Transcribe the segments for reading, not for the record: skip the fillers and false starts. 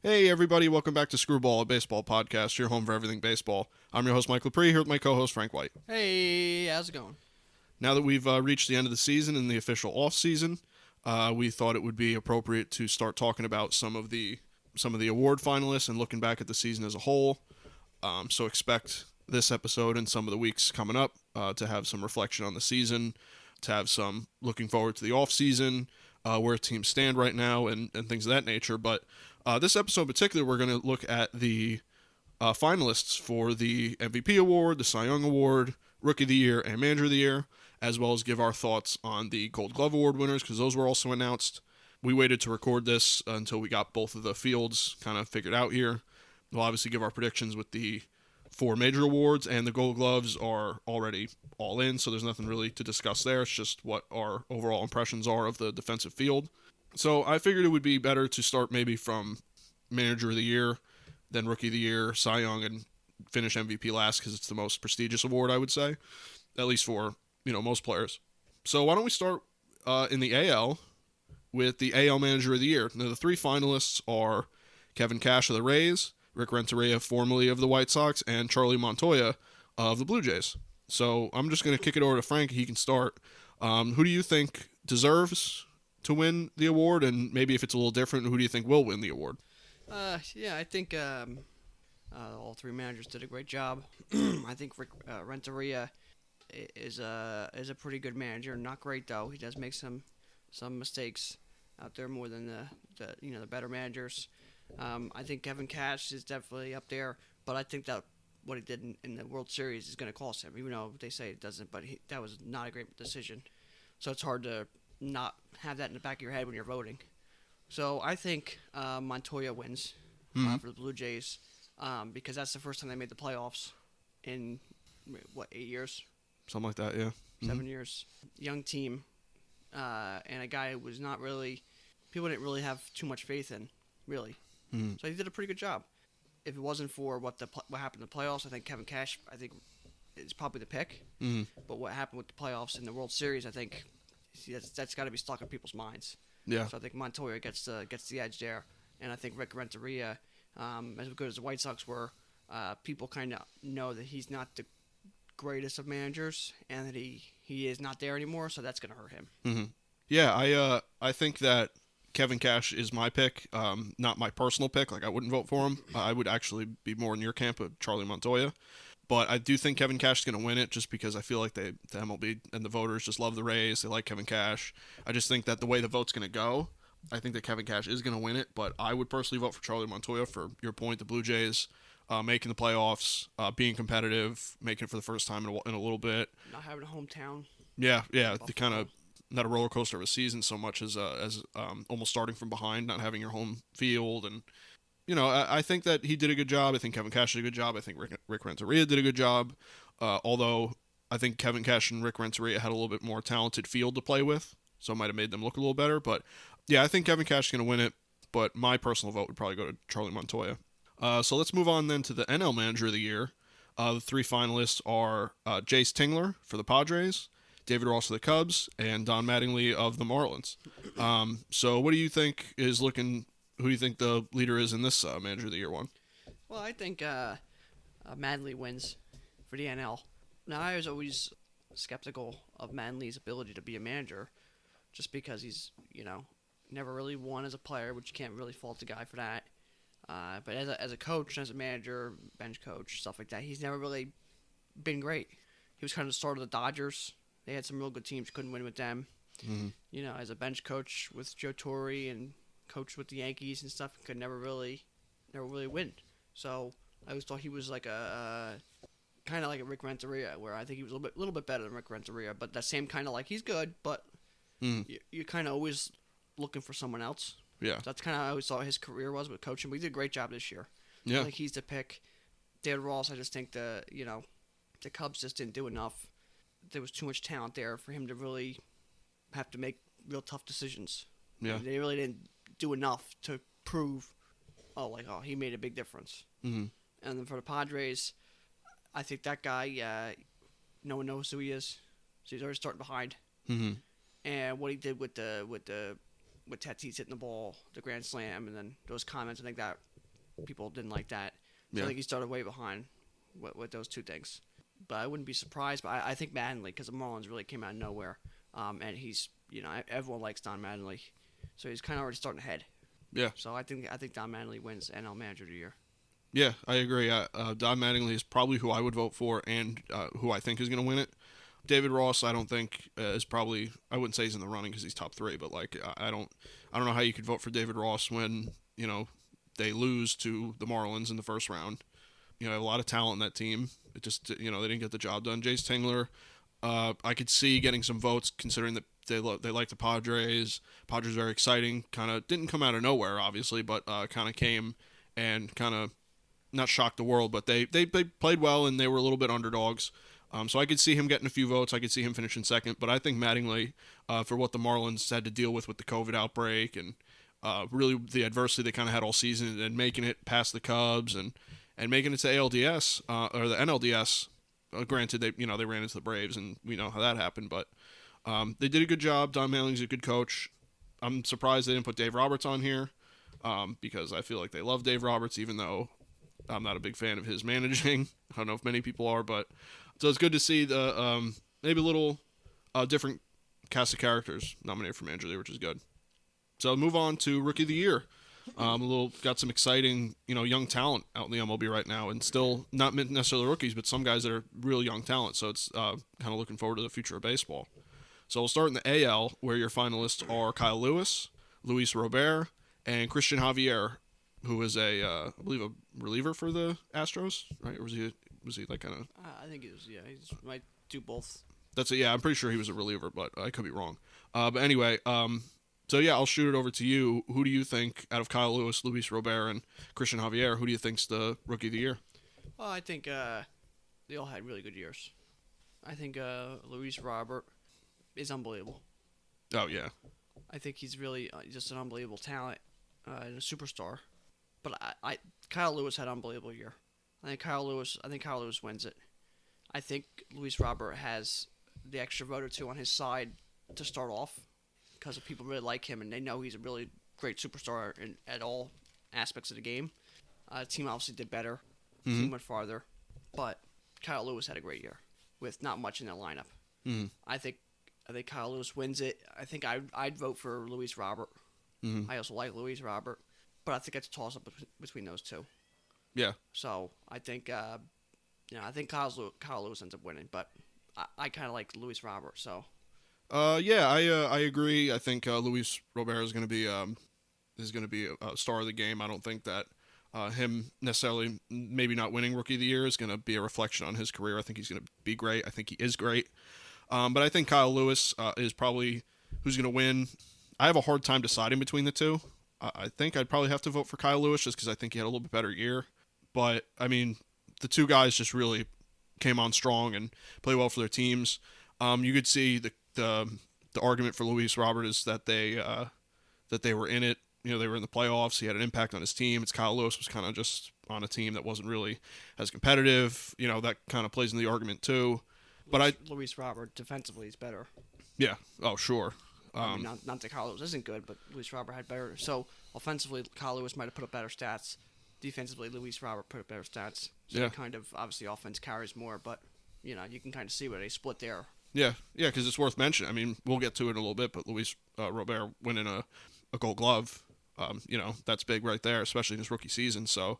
Hey everybody, welcome back to Screwball, a baseball podcast, your home for everything baseball. I'm your host Mike Lepre, here with my co-host Frank White. Hey, how's it going? Now that we've reached the end of the season and the official off season, we thought it would be appropriate to start talking about some of the award finalists and looking back at the season as a whole. So expect this episode and some of the weeks coming up to have some reflection on the season, to have some looking forward to the off season, where teams stand right now, and things of that nature. But this episode in particular, we're going to look at the finalists for the MVP award, the Cy Young award, Rookie of the Year, and Manager of the Year, as well as give our thoughts on the Gold Glove Award winners, because those were also announced. We waited to record this until we got both of the fields kind of figured out here. We'll obviously give our predictions with the 4 major awards, and the Gold Gloves are already all in, so there's nothing really to discuss there. It's just what our overall impressions are of the defensive field. So I figured it would be better to start maybe from Manager of the Year, then Rookie of the Year, Cy Young, and finish MVP last, because it's the most prestigious award, I would say, at least for most players. So why don't we start in the AL with the AL Manager of the Year. Now the 3 finalists are Kevin Cash of the Rays, Rick Renteria, formerly of the White Sox, and Charlie Montoya of the Blue Jays. So I'm just going to kick it over to Frank. He can start. Who do you think deserves to win the award? And maybe if it's a little different, who do you think will win the award? I think all 3 managers did a great job. I think Rick Renteria is a pretty good manager. Not great though. He does make some mistakes out there more than the better managers. I think Kevin Cash is definitely up there, but I think that what he did in the World Series is going to cost him, even though they say it doesn't. But that was not a great decision. So it's hard to not have that in the back of your head when you're voting. So I think Montoya wins for the Blue Jays because that's the first time they made the playoffs in, 8 years? Something like that, yeah. 7 years. Young team, and a guy who was not really, people didn't really have too much faith in, really. So he did a pretty good job. If it wasn't for what happened in the playoffs, I think Kevin Cash, is probably the pick. But what happened with the playoffs in the World Series, I think that's got to be stuck in people's minds. Yeah. So I think Montoya gets the edge there, and I think Rick Renteria, as good as the White Sox were, people kind of know that he's not the greatest of managers, and that he is not there anymore. So that's going to hurt him. Yeah, I think that Kevin Cash is my pick, not my personal pick. Like, I wouldn't vote for him. I would actually be more in your camp of Charlie Montoya. But I do think Kevin Cash is going to win it, just because I feel like the MLB and the voters just love the Rays. They like Kevin Cash. I just think that the way the vote's going to go, I think that Kevin Cash is going to win it. But I would personally vote for Charlie Montoya for your point. The Blue Jays making the playoffs, being competitive, making it for the first time in a little bit. Not having a hometown. Yeah. The kind of not a roller coaster of a season so much as almost starting from behind, not having your home field. And I think that he did a good job. I think Kevin Cash did a good job. I think Rick Renteria did a good job. Although I think Kevin Cash and Rick Renteria had a little bit more talented field to play with, so it might have made them look a little better. But yeah, I think Kevin Cash is going to win it. But my personal vote would probably go to Charlie Montoya. So let's move on then to the NL Manager of the Year. The 3 finalists are Jace Tingler for the Padres, David Ross of the Cubs, and Don Mattingly of the Marlins. So what do you think is looking? Who do you think the leader is in this Manager of the Year one? Well, I think Manley wins for the NL. Now, I was always skeptical of Manley's ability to be a manager, just because he's never really won as a player, which you can't really fault the guy for that. But as a coach, as a manager, bench coach, stuff like that, he's never really been great. He was kind of the start of the Dodgers. They had some real good teams, couldn't win with them. As a bench coach with Joe Torre and coached with the Yankees and stuff, could never really win. So I always thought he was like a kind of like a Rick Renteria, where I think he was a little bit better than Rick Renteria, but that same kind of like he's good, but you're kind of always looking for someone else. Yeah, So that's kind of how I always thought his career was with coaching. But he did a great job this year. yeah. I think he's the pick. David Ross, I just think the Cubs just didn't do enough. There was too much talent there for him to really have to make real tough decisions. Yeah. They really didn't do enough to prove, he made a big difference. And then for the Padres, I think that guy, no one knows who he is, so he's already starting behind. And what he did with Tatis hitting the ball, the grand slam, and then those comments, I think that people didn't like that. So Yeah. I think he started way behind with those two things. But I wouldn't be surprised. But I think Mattingly, because the Marlins really came out of nowhere, and he's everyone likes Don Mattingly, so he's kind of already starting ahead. Yeah. So I think Don Mattingly wins NL Manager of the Year. Yeah, I agree. Don Mattingly is probably who I would vote for, and who I think is going to win it. David Ross, I don't think is probably. I wouldn't say he's in the running because he's top 3, but like I don't know how you could vote for David Ross when they lose to the Marlins in the first round. They have a lot of talent in that team. It just they didn't get the job done. Jace Tingler, I could see getting some votes considering that they like the Padres. Padres are very exciting. Kind of didn't come out of nowhere, obviously, but kind of came and kind of not shocked the world, but they played well and they were a little bit underdogs. So I could see him getting a few votes. I could see him finishing second, but I think Mattingly, for what the Marlins had to deal with the COVID outbreak and really the adversity they kind of had all season, and making it past the Cubs and making it to ALDS or the NLDS. Granted, they ran into the Braves, and we know how that happened, but they did a good job. Don Mattingly's a good coach. I'm surprised they didn't put Dave Roberts on here because I feel like they love Dave Roberts, even though I'm not a big fan of his managing. I don't know if many people are, but so it's good to see the maybe a little different cast of characters nominated for Manager of the Year, which is good. So move on to Rookie of the Year. Got some exciting young talent out in the MLB right now, and still not necessarily rookies, but some guys that are real young talent. So it's kind of looking forward to the future of baseball. So we'll start in the AL, where your finalists are Kyle Lewis, Luis Robert, and Christian Javier, who is I believe a reliever for the Astros, right? Or was he like kind of? I think he might do both. I'm pretty sure he was a reliever, but I could be wrong. But anyway, so yeah, I'll shoot it over to you. Who do you think out of Kyle Lewis, Luis Robert, and Christian Javier? Who do you think's the Rookie of the Year? Well, I think they all had really good years. I think Luis Robert is unbelievable. Oh yeah, I think he's really just an unbelievable talent and a superstar. But Kyle Lewis had an unbelievable year. I think Kyle Lewis wins it. I think Luis Robert has the extra vote or two on his side to start off because people really like him and they know he's a really great superstar at all aspects of the game. The team obviously did better. The team went farther. But Kyle Lewis had a great year with not much in that lineup. Mm-hmm. I think Kyle Lewis wins it. I think I'd vote for Luis Robert. Mm-hmm. I also like Luis Robert. But I think it's a toss-up between those two. Yeah. So I think, I think Kyle Lewis ends up winning, but I kind of like Luis Robert. So. Yeah, I agree. I think Luis Robert is going to be a star of the game. I don't think that him necessarily maybe not winning Rookie of the Year is going to be a reflection on his career. I think he's going to be great. I think he is great. But I think Kyle Lewis is probably who's going to win. I have a hard time deciding between the two. I think I'd probably have to vote for Kyle Lewis just because I think he had a little bit better year. But, I mean, the two guys just really came on strong and played well for their teams. You could see the argument for Luis Robert is that they were in it. They were in the playoffs. He had an impact on his team. It's Kyle Lewis was kind of just on a team that wasn't really as competitive. That kind of plays in the argument too. But Luis Robert defensively is better. Yeah. Oh, sure. I mean, not that Kyle Lewis isn't good, but Luis Robert had better. So offensively, Kyle Lewis might have put up better stats. Defensively, Luis Robert put up better stats. So yeah. Kind of obviously offense carries more, but you can kind of see where they split there. Yeah, because it's worth mentioning. I mean, we'll get to it in a little bit, but Luis Robert winning a Gold Glove, that's big right there, especially in his rookie season. So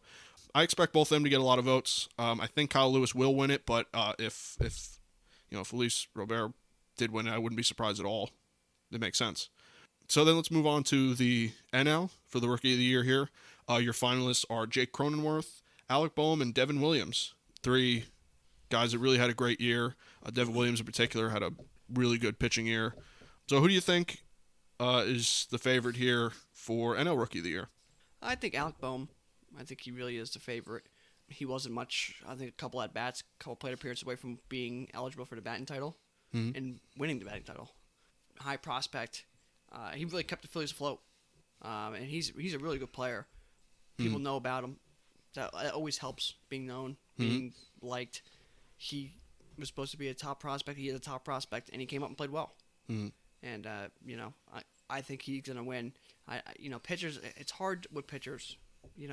I expect both of them to get a lot of votes. I think Kyle Lewis will win it, but if Luis Robert did win it, I wouldn't be surprised at all. It makes sense. So then let's move on to the NL for the Rookie of the Year here. Your finalists are Jake Cronenworth, Alec Boehm, and Devin Williams. 3 guys that really had a great year. Devin Williams in particular had a really good pitching year. So who do you think is the favorite here for NL Rookie of the Year? I think Alec Boehm. I think he really is the favorite. He wasn't much, I think a couple at-bats, a couple plate appearances away from being eligible for the batting title and winning the batting title. High prospect. He really kept the Phillies afloat. And he's a really good player. People know about him. That always helps, being known, being liked. He was supposed to be a top prospect. He is a top prospect, and he came up and played well. And I think he's gonna win. Pitchers. It's hard with pitchers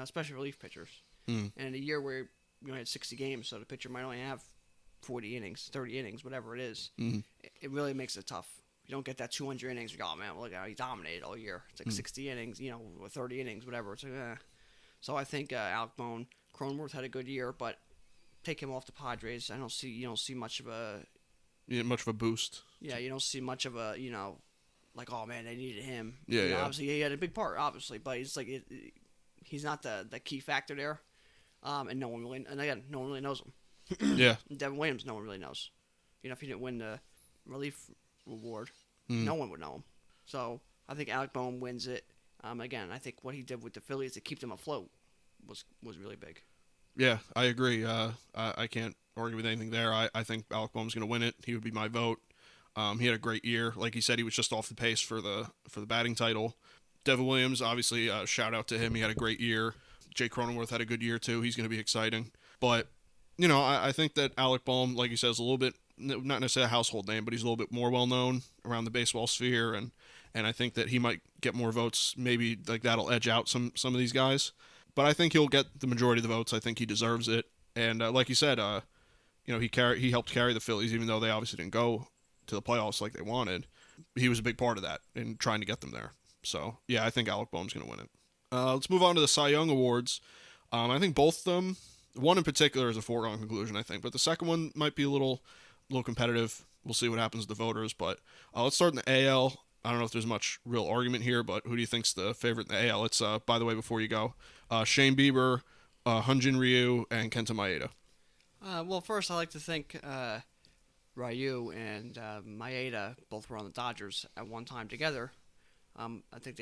especially relief pitchers. Mm. And in a year where you had 60 games, so the pitcher might only have 40 innings, 30 innings, whatever it is. Mm. It really makes it tough. You don't get that 200 innings. You go, oh man, look how he dominated all year. It's like 60 innings, or 30 innings, whatever. It's like, So I think Alec Bohm, Cronenworth had a good year, but take him off the Padres. You don't see much of a boost. Yeah, you don't see much of a like, oh man, they needed him. Yeah. Obviously, he had a big part, obviously, but it's like he's not the key factor there. And no one really knows him. Yeah. And Devin Williams, no one really knows. If he didn't win the relief award, no one would know him. So I think Alec Bohm wins it. Again, I think what he did with the Phillies to keep them afloat was really big. Yeah, I agree. I can't argue with anything there. I think Alec Bohm's going to win it. He would be my vote. He had a great year. Like he said, he was just off the pace for the batting title. Devin Williams, obviously, shout out to him. He had a great year. Jay Cronenworth had a good year too. He's going to be exciting. But I think that Alec Bohm, like you said, is a little bit not necessarily a household name, but he's a little bit more well known around the baseball sphere, and I think that he might get more votes. Maybe like that'll edge out some of these guys. But I think he'll get the majority of the votes. I think he deserves it. And like you said, he helped carry the Phillies, even though they obviously didn't go to the playoffs like they wanted. He was a big part of that in trying to get them there. So yeah, I think Alec Bohm's going to win it. Let's move on to the Cy Young Awards. I think both of them, one in particular is a foregone conclusion, I think, but the second one might be a little competitive. We'll see what happens with the voters, but let's start in the AL. I don't know if there's much real argument here, but who do you think's the favorite in the AL? It's by the way, before you go, Shane Bieber, Hyun-Jin Ryu, and Kenta Maeda. Well, first I like to think Ryu and Maeda both were on the Dodgers at one time together. I think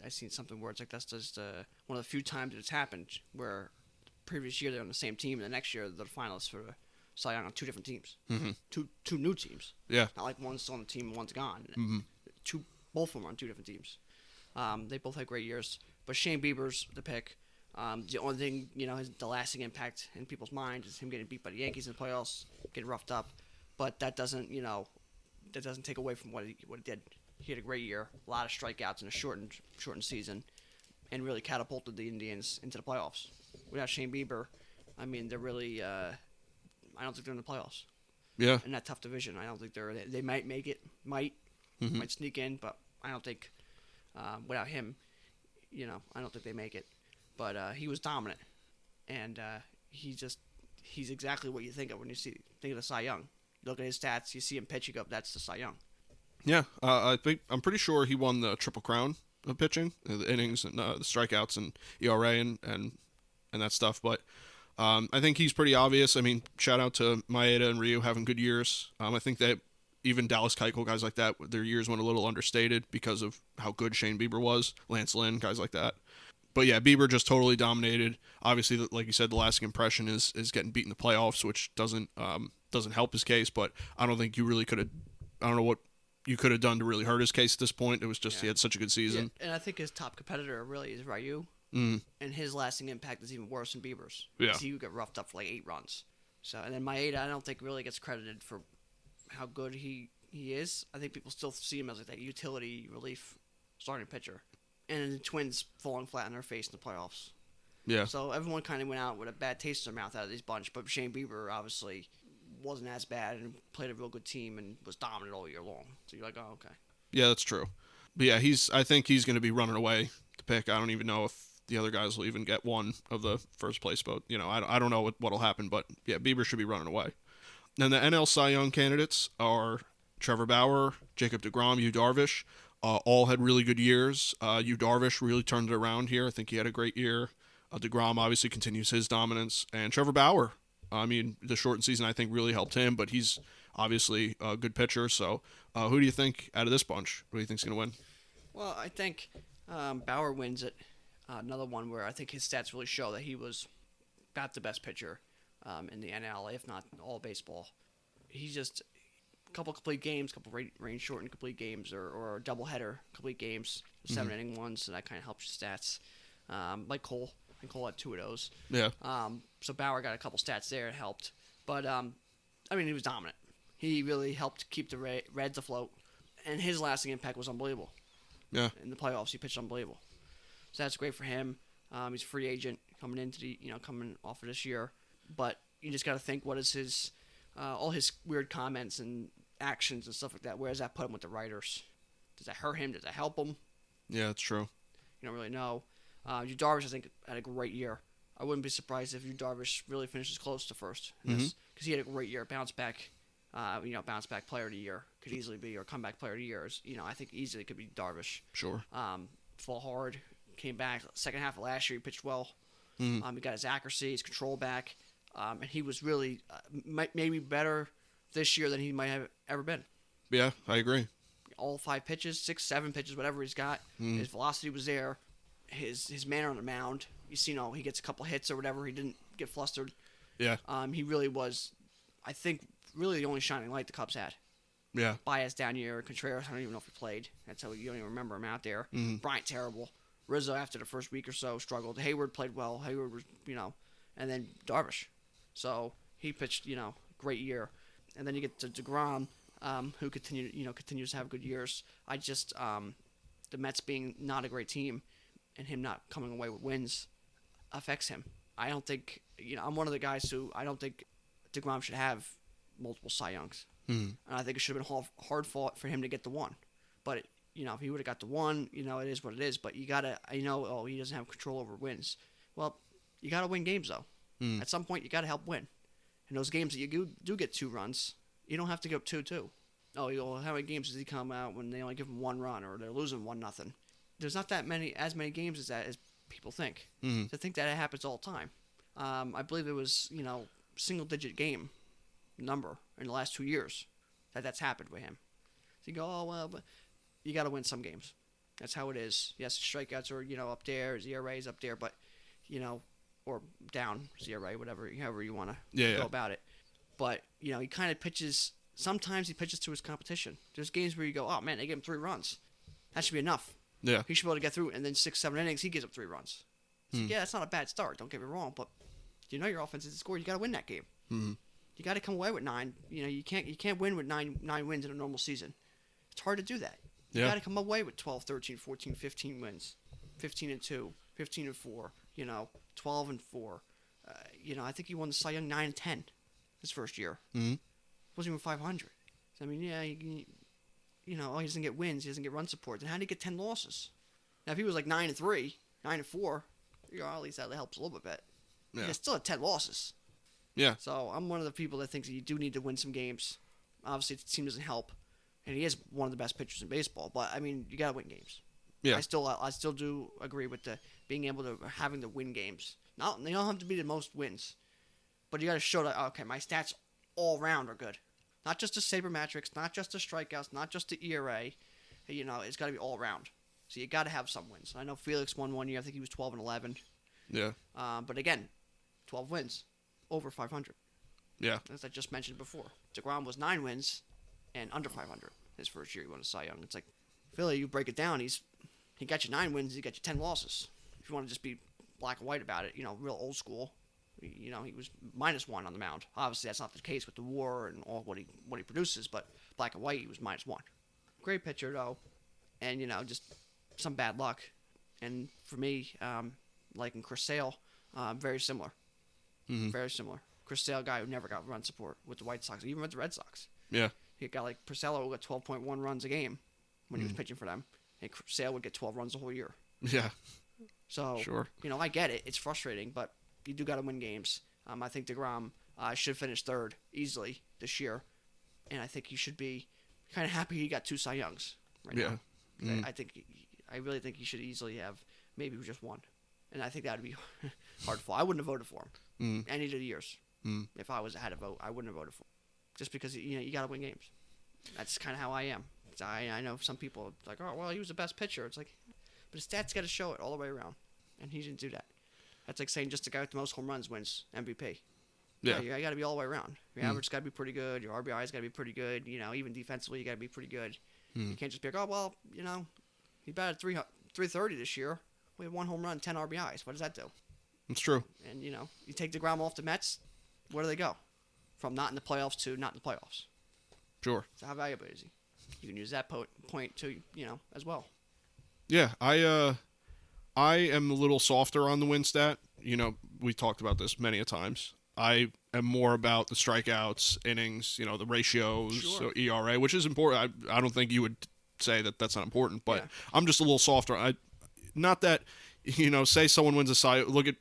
I seen something where it's like that's just one of the few times it's happened where the previous year they're on the same team and the next year they're the finalists for Cy Young on two different teams. Mm-hmm. Two new teams. Yeah. Not like one's still on the team and one's gone. Mm-hmm. Both of them are on two different teams. They both had great years, but Shane Bieber's the pick. The only thing, the lasting impact in people's mind is him getting beat by the Yankees in the playoffs, getting roughed up. But that doesn't take away from what he did. He had a great year, a lot of strikeouts in a shortened season, and really catapulted the Indians into the playoffs. Without Shane Bieber, I mean, they're really, I don't think they're in the playoffs. Yeah. In that tough division, I don't think they might make it, might sneak in, but I don't think without him, I don't think they make it. But he was dominant, and he's exactly what you think of when you think of the Cy Young. You look at his stats, you see him pitch, you go, that's the Cy Young. Yeah, I'm pretty sure he won the Triple Crown of pitching, the innings and the strikeouts and ERA and that stuff. But I think he's pretty obvious. I mean, shout out to Maeda and Ryu having good years. I think that even Dallas Keuchel, guys like that, their years went a little understated because of how good Shane Bieber was. Lance Lynn, guys like that. But yeah, Bieber just totally dominated. Obviously, like you said, the lasting impression is getting beat in the playoffs, which doesn't help his case. But I don't think you really could have. I don't know what you could have done to really hurt his case at this point. It was just he had such a good season. Yeah. And I think his top competitor really is Ryu. Mm. And his lasting impact is even worse than Bieber's. Yeah. He would get roughed up for like 8 runs. So and then Maeda, I don't think really gets credited for how good he is. I think people still see him as like that utility relief starting pitcher. And the Twins falling flat on their face in the playoffs. Yeah. So everyone kind of went out with a bad taste in their mouth out of this bunch. But Shane Bieber obviously wasn't as bad and played a real good team and was dominant all year long. So you're like, oh, okay. Yeah, that's true. But yeah, I think he's going to be running away to pick. I don't even know if the other guys will even get one of the first place vote. I don't know what'll happen, but yeah, Bieber should be running away. Then the NL Cy Young candidates are Trevor Bauer, Jacob deGrom, Yu Darvish. All had really good years. Yu Darvish really turned it around here. I think he had a great year. DeGrom obviously continues his dominance. And Trevor Bauer, I mean, the shortened season I think really helped him, but he's obviously a good pitcher. So who do you think out of this bunch, who do you think's going to win? Well, I think Bauer wins it. Another one where I think his stats really show that he was about the best pitcher in the NL, if not all baseball. He's just a couple complete games, couple rain-shortened complete games, or a doubleheader complete games, 7-inning ones, so that kind of helps your stats. Like Cole. I think Cole had 2 of those. Yeah. So Bauer got a couple stats there. It helped. But, I mean, he was dominant. He really helped keep the Reds afloat. And his lasting impact was unbelievable. Yeah. In the playoffs, he pitched unbelievable. So that's great for him. He's a free agent coming into coming off of this year. But you just got to think, what is his, all his weird comments and actions and stuff like that. Where does that put him with the writers? Does that hurt him? Does that help him? Yeah, that's true. You don't really know. Yu Darvish, I think, had a great year. I wouldn't be surprised if Yu Darvish really finishes close to first, because he had a great year. Bounce back player of the year could easily be, or comeback player of the year. I think easily could be Darvish. Sure. Fall hard, came back second half of last year. He pitched well. He got his accuracy, his control back, and he was really maybe better this year than he might have ever been. Yeah, I agree. All 5 pitches, 6, 7 pitches, whatever he's got. His velocity was there. His manner on the mound. He gets a couple hits or whatever. He didn't get flustered. Yeah. He really was, I think, really the only shining light the Cubs had. Yeah. Baez down here. Contreras, I don't even know if he played. That's how you don't even remember him out there. Bryant, terrible. Rizzo, after the first week or so, struggled. Hayward played well. Hayward was, and then Darvish. So he pitched, great year. And then you get to DeGrom, who continues to have good years. The Mets being not a great team and him not coming away with wins affects him. I don't think, I'm one of the guys who I don't think DeGrom should have multiple Cy Youngs. And I think it should have been hard fought for him to get the one. But, if he would have got the one, it is what it is. But you got to, he doesn't have control over wins. Well, you got to win games, though. At some point, you got to help win. In those games that you do get 2 runs, you don't have to go up 2-2. Oh, how many games does he come out when they only give him 1 run or they're losing 1-0? There's not as many games as people think. To think that it happens all the time. I believe it was, single-digit game number in the last 2 years that's happened with him. So you go, but you got to win some games. That's how it is. Yes, strikeouts are, up there, ERA is up there, but, or down, ERA, however you want to go about it. But, he kind of pitches, sometimes he pitches to his competition. There's games where you go, oh, man, they give him 3 runs. That should be enough. Yeah. He should be able to get through, and then 6, 7 innings, he gives up 3 runs. So, yeah, that's not a bad start, don't get me wrong, but your offense is scored, you got to win that game. You got to come away with 9. You can't win with 9 wins in a normal season. It's hard to do that. You got to come away with 12, 13, 14, 15 wins. 15-2, 15-4, 12-4. I think he won the Cy Young 9-10 his first year. Wasn't even 500. So, he doesn't get wins, he doesn't get run support. Then how did he get 10 losses? Now, if he was like 9-3, 9-4, at least that helps a little bit. Yeah. He still had 10 losses. Yeah. So I'm one of the people that thinks that you do need to win some games. Obviously, the team doesn't help, and he is one of the best pitchers in baseball. But you gotta win games. Yeah. I still do agree with the being able to having to win games. They don't have to be the most wins, but you gotta show that my stats all around are good. Not just the sabermetrics, not just the strikeouts, not just the ERA. It's gotta be all around. So you gotta have some wins. I know Felix won 1 year. I think he was 12-11. Yeah. But again, 12 wins. Over 500. Yeah. As I just mentioned before. DeGrom was 9 wins and under 500 his first year he won a Cy Young. It's like, Philly, you break it down, he got you 9 wins, he got you 10 losses. If you want to just be black and white about it, real old school, he was -1 on the mound. Obviously, that's not the case with the WAR and all what he produces, but black and white, he was -1. Great pitcher, though, and, just some bad luck. And for me, like in Chris Sale, very similar. Very similar. Chris Sale, guy who never got run support with the White Sox, even with the Red Sox. Yeah. He got like Porcello who got 12.1 runs a game when he was pitching for them, and Sale would get 12 runs the whole year. Yeah. So, sure. I get it. It's frustrating, but you do got to win games. I think DeGrom should finish 3rd easily this year, and I think he should be kind of happy he got 2 Cy Youngs right now. I really think he should easily have maybe just 1. And I think that would be hard for. I wouldn't have voted for him any of the years. If I had a vote, I wouldn't have voted for him. Just because, you got to win games. That's kind of how I am. I know some people are like, oh, well, he was the best pitcher. It's like, but his stats got to show it all the way around. And he didn't do that. That's like saying just the guy with the most home runs wins MVP. Yeah. You got to be all the way around. Your average got to be pretty good. Your RBI's got to be pretty good. Even defensively, you got to be pretty good. You can't just be like, oh, well, he batted 330 this year. We have 1 home run, 10 RBIs. What does that do? It's true. And, you take DeGrom off the Mets, where do they go? From not in the playoffs to not in the playoffs. Sure. So how valuable is he? You can use that point to, as well. Yeah, I am a little softer on the win stat. We talked about this many a times. I am more about the strikeouts, innings, the ratios, Sure. so ERA, which is important. I don't think you would say that that's not important, but Yeah. I'm just a little softer. Not that, say someone wins a Cy. Look at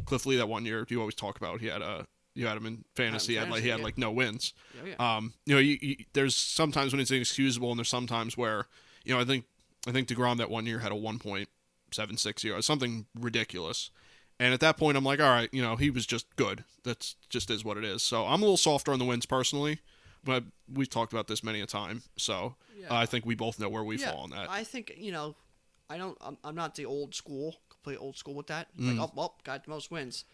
Cliff Lee that one year. You always talk about you had him in fantasy. He had yeah. like no wins. Yeah. There's sometimes when it's inexcusable, and there's sometimes where I think DeGrom that one year had a 1.76 ERA, something ridiculous. And at that point, I'm like, all right, he was just good. That's just is what it is. So I'm a little softer on the wins personally, but we've talked about this many a time. So Yeah. I think we both know where we Yeah, fall on that. I think I'm not the complete old school with that. Mm. Like, got the most wins.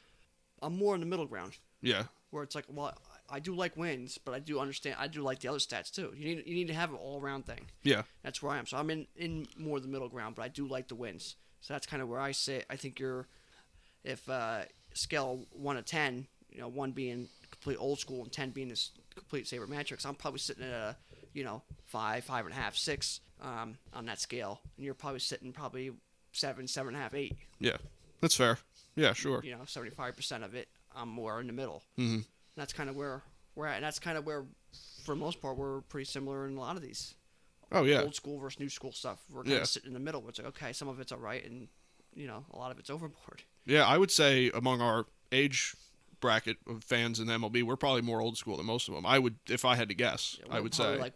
I'm more in the middle ground Yeah, where it's like, well, I do like wins, but I do understand. I do like the other stats too. You need to have an all around thing. yeah, That's where I am. So I'm in more the middle ground, but I do like the wins. So that's kind of where I sit. I think if scale 1 to 10, 1 being complete old school and 10 being this complete saber matrix, I'm probably sitting at a 5, 5.5, 6 on that scale, and you're probably sitting probably 7, 7.5, 8. yeah. That's fair. Yeah, sure. 75% of it, I'm more in the middle. Mm-hmm. That's kind of where we're at, and that's kind of where, for the most part, we're pretty similar in a lot of these. Oh yeah. Old school versus new school stuff. We're kind of sitting in the middle. Where it's like, okay, some of it's all right, and a lot of it's overboard. Yeah, I would say among our age bracket of fans in MLB, we're probably more old school than most of them. I would, if I had to guess, Yeah, I would probably say. like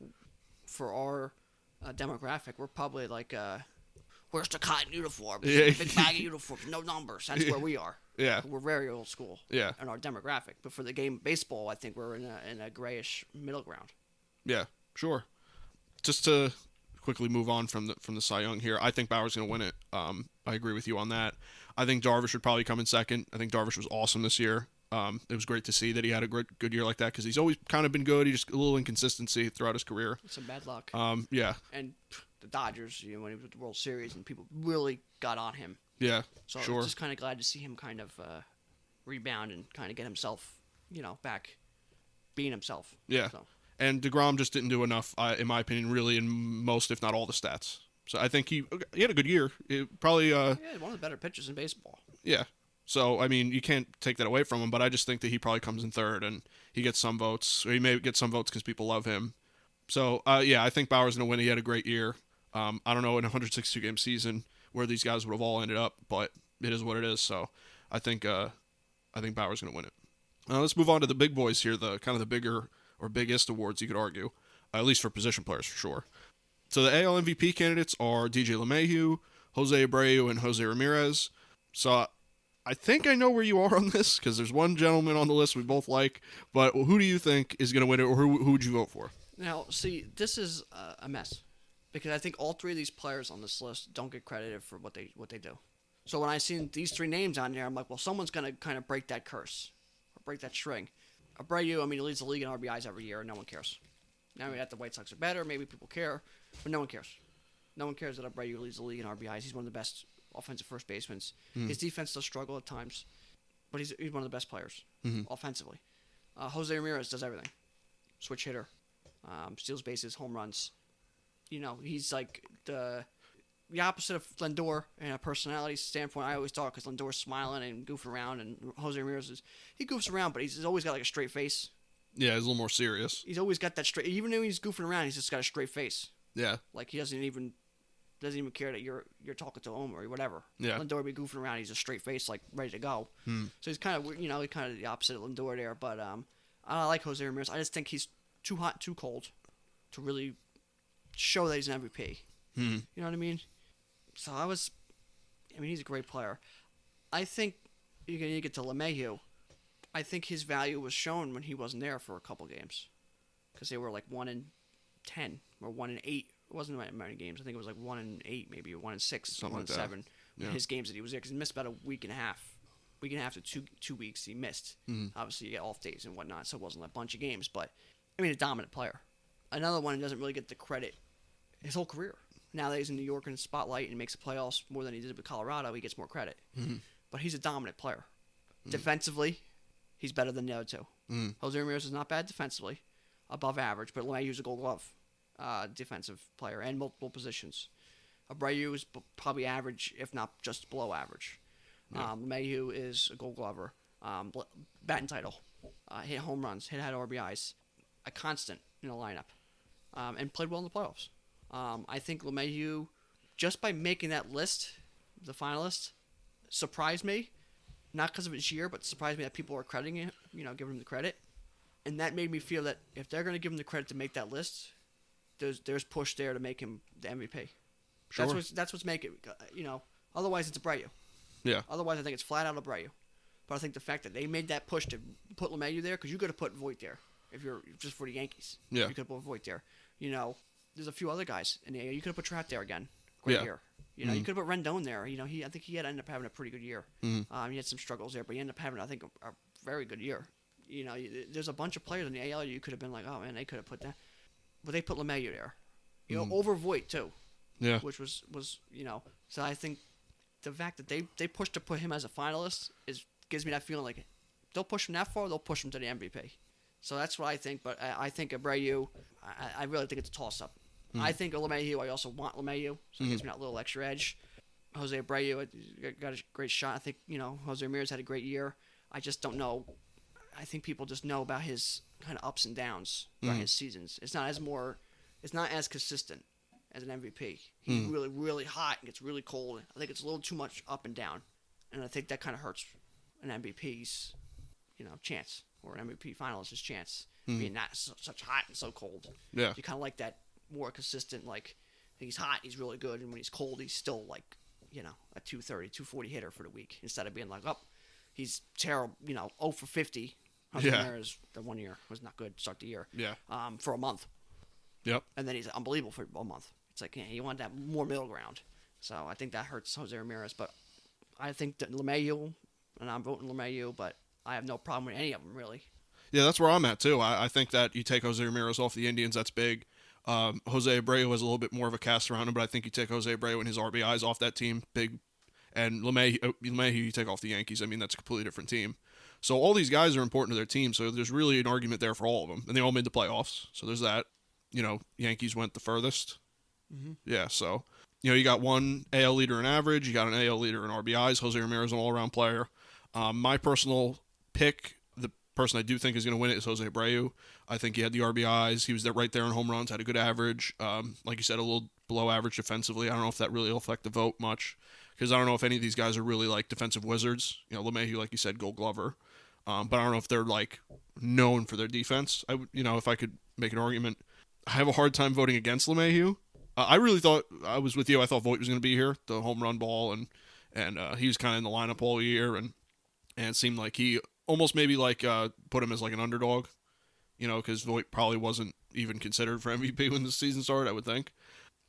for our demographic, we're probably like where's the cotton uniforms? Yeah. Big bag of uniforms, no numbers. That's where we are. Yeah. We're very old school. Yeah. In our demographic, but for the game of baseball, I think we're in a grayish middle ground. Yeah, sure. Just to quickly move on from the Cy Young here, I think Bauer's going to win it. I agree with you on that. I think Darvish would probably come in second. I think Darvish was awesome this year. It was great to see that he had a good year like that because he's always kind of been good. He just a little inconsistency throughout his career. Some bad luck. Yeah. And the Dodgers, when he was at the World Series, and people really got on him. Yeah. So sure. I'm just kind of glad to see him kind of rebound and kind of get himself, back being himself. Yeah. So. And DeGrom just didn't do enough, in my opinion, really in most, if not all, the stats. So I think he had a good year. Probably. Yeah, one of the better pitchers in baseball. Yeah. So I mean, you can't take that away from him. But I just think that he probably comes in third, and he gets some votes. Or he may get some votes because people love him. So yeah, I think Bauer's gonna win. He had a great year. I don't know in a 162 game season where these guys would have all ended up, but it is what it is. So I think Bauer's gonna win it. Let's move on to the big boys here. The kind of the bigger or biggest awards you could argue, at least for position players for sure. So the AL MVP candidates are DJ LeMahieu, Jose Abreu, and Jose Ramirez. So I think I know where you are on this because there's one gentleman on the list we both like. But who do you think is going to win it, or who would you vote for? Now, see, this is a mess because I think all three of these players on this list don't get credited for what they do. So when I seen these three names on there, I'm like, well, someone's going to kind of break that curse or break that string. Abreu, he leads the league in RBIs every year, and no one cares. Now that the White Sox are better, maybe people care, but no one cares. No one cares that Abreu leads the league in RBIs. He's one of the best offensive first basemen. His defense does struggle at times, but he's one of the best players offensively. Jose Ramirez does everything. Switch hitter, steals bases, home runs. He's like the opposite of Lindor in a personality standpoint. I always thought because Lindor's smiling and goofing around, and Jose Ramirez he goofs around, but he's always got like a straight face. Yeah, he's a little more serious. He's always got that straight. Even though he's goofing around, he's just got a straight face. Yeah. Like he doesn't even care that you're talking to him or whatever. Yeah. Lindor be goofing around. He's a straight face, like ready to go. So he's kind of he's kind of the opposite of Lindor there. But I like Jose Ramirez. I just think he's too hot, too cold to really show that he's an MVP. You know what I mean? So he's a great player. I think you get to LeMahieu. I think his value was shown when he wasn't there for a couple games, because they were like 1-10 or 1-8. It wasn't that many games. I think it was like 1-8, maybe, or 1-6, Something like 1-7. Yeah. His games that he was there, because he missed about a week and a half to 2 weeks. He missed. Obviously, you get off days and whatnot, so it wasn't a bunch of games. But a dominant player. Another one who doesn't really get the credit his whole career. Now that he's in New York in the spotlight and makes the playoffs more than he did with Colorado, he gets more credit. But he's a dominant player. Defensively, he's better than the other two. Jose Ramirez is not bad defensively, above average, but LeMahieu's a Gold Glove defensive player and multiple positions. Abreu is probably average, if not just below average. Yeah. LeMahieu is a Gold Glover, batting title, hit home runs, had RBIs, a constant in the lineup, and played well in the playoffs. I think LeMahieu, just by making that list, the finalists, surprised me. Not because of his year, but surprised me that people are crediting him, giving him the credit. And that made me feel that if they're going to give him the credit to make that list, there's push there to make him the MVP. Sure. That's what's making it, otherwise it's Abreu. Yeah. Otherwise I think it's flat out Abreu. But I think the fact that they made that push to put LeMahieu there, because you could have put Voit there if you're just for the Yankees. Yeah. You could have put Voit there. There's a few other guys in the AL. You could have put Trout there again. Great year. You could have put Rendon there. I think he ended up having a pretty good year. He had some struggles there, but he ended up having, I think, a very good year. There's a bunch of players in the AL you could have been like, oh man, they could have put that, but they put LeMahieu there. Over Voit too. Yeah. Which was. So I think the fact that they pushed to put him as a finalist gives me that feeling like they'll push him that far, they'll push him to the MVP. So that's what I think. But I think Abreu, I really think it's a toss-up. I think LeMahieu, I also want LeMahieu, so it gives me that little extra edge. Jose Abreu got a great shot. I think, Jose Ramirez had a great year. I just don't know. I think people just know about his kind of ups and downs throughout his seasons. It's not as consistent as an MVP. He's really, really hot and gets really cold. I think it's a little too much up and down. And I think that kind of hurts an MVP's, chance, or an MVP finalist's chance, being not such hot and so cold. Yeah. You kind of like that more consistent, like, he's hot, he's really good, and when he's cold, he's still like, a 230, 240 hitter for the week, instead of being like, oh, he's terrible, 0 for 50. Jose Ramirez, the 1 year, was not good to start the year. Yeah. For a month. Yep. And then he's unbelievable for a month. It's like, you want that more middle ground. So I think that hurts Jose Ramirez. But I think that LeMahieu, and I'm voting LeMahieu, but I have no problem with any of them, really. Yeah, that's where I'm at, too. I think that you take Jose Ramirez off the Indians, that's big. Jose Abreu has a little bit more of a cast around him, but I think you take Jose Abreu and his RBIs off that team, big. And LeMahieu you take off the Yankees. I mean, that's a completely different team. So all these guys are important to their team, so there's really an argument there for all of them. And they all made the playoffs, so there's that. Yankees went the furthest. Mm-hmm. Yeah, so, you got one AL leader in average, you got an AL leader in RBIs. Jose Ramirez, an all-around player. My personal pick, the person I do think is going to win it, is Jose Abreu. I think he had the RBIs. He was there right there in home runs, had a good average. Like you said, a little below average defensively. I don't know if that really will affect the vote much, because I don't know if any of these guys are really like defensive wizards. LeMahieu, like you said, Gold Glover. But I don't know if they're like known for their defense. If I could make an argument, I have a hard time voting against LeMahieu. I really thought, I was with you, I thought Voit was going to be here, the home run ball, and he was kind of in the lineup all year, and it seemed like he almost maybe like put him as like an underdog, because Voit probably wasn't even considered for MVP when the season started, I would think.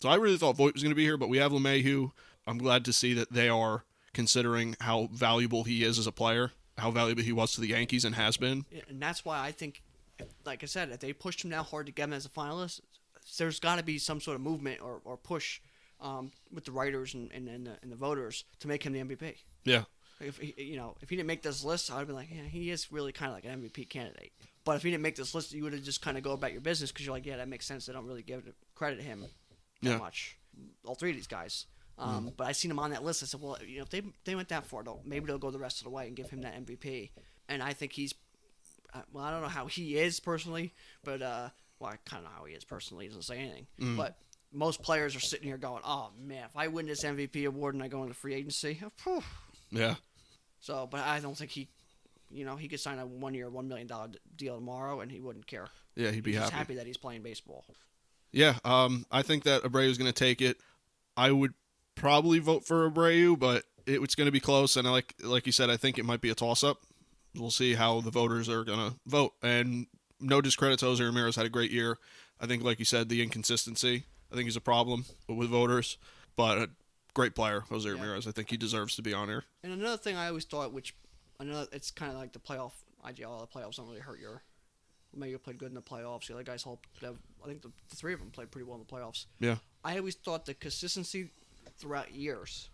So I really thought Voit was going to be here, but we have LeMahieu. I'm glad to see that they are considering how valuable he is as a player, how valuable he was to the Yankees and has been. Yeah, and that's why I think, like I said, if they pushed him that hard to get him as a finalist, there's got to be some sort of movement or push with the writers and the voters to make him the MVP. Yeah. If he didn't make this list, I'd be like, yeah, he is really kind of like an MVP candidate. But if he didn't make this list, you would have just kind of go about your business, because you're like, yeah, that makes sense. They don't really give credit to him that much. All three of these guys. But I seen him on that list. I said, well, if they went that far, maybe they'll go the rest of the way and give him that MVP. And I think he's, I don't know how he is personally, but I kind of know how he is personally. He doesn't say anything. But most players are sitting here going, oh man, if I win this MVP award and I go into free agency, Yeah. So, but I don't think he could sign a 1 year, $1 million deal tomorrow, and he wouldn't care. Yeah, he'd be He's happy. just happy that he's playing baseball. Yeah, I think that Abreu is going to take it. I would probably vote for Abreu, but it's going to be close. And like you said, I think it might be a toss-up. We'll see how the voters are going to vote. And no discredit to Jose Ramirez, had a great year. I think, like you said, the inconsistency, I think is a problem with voters. But a great player, Jose Ramirez. I think he deserves to be on here. And another thing I always thought, it's kind of like the playoff idea. All the playoffs don't really hurt your. Maybe played good in the playoffs. The other guys I think the three of them played pretty well in the playoffs. Yeah. I always thought the consistency throughout years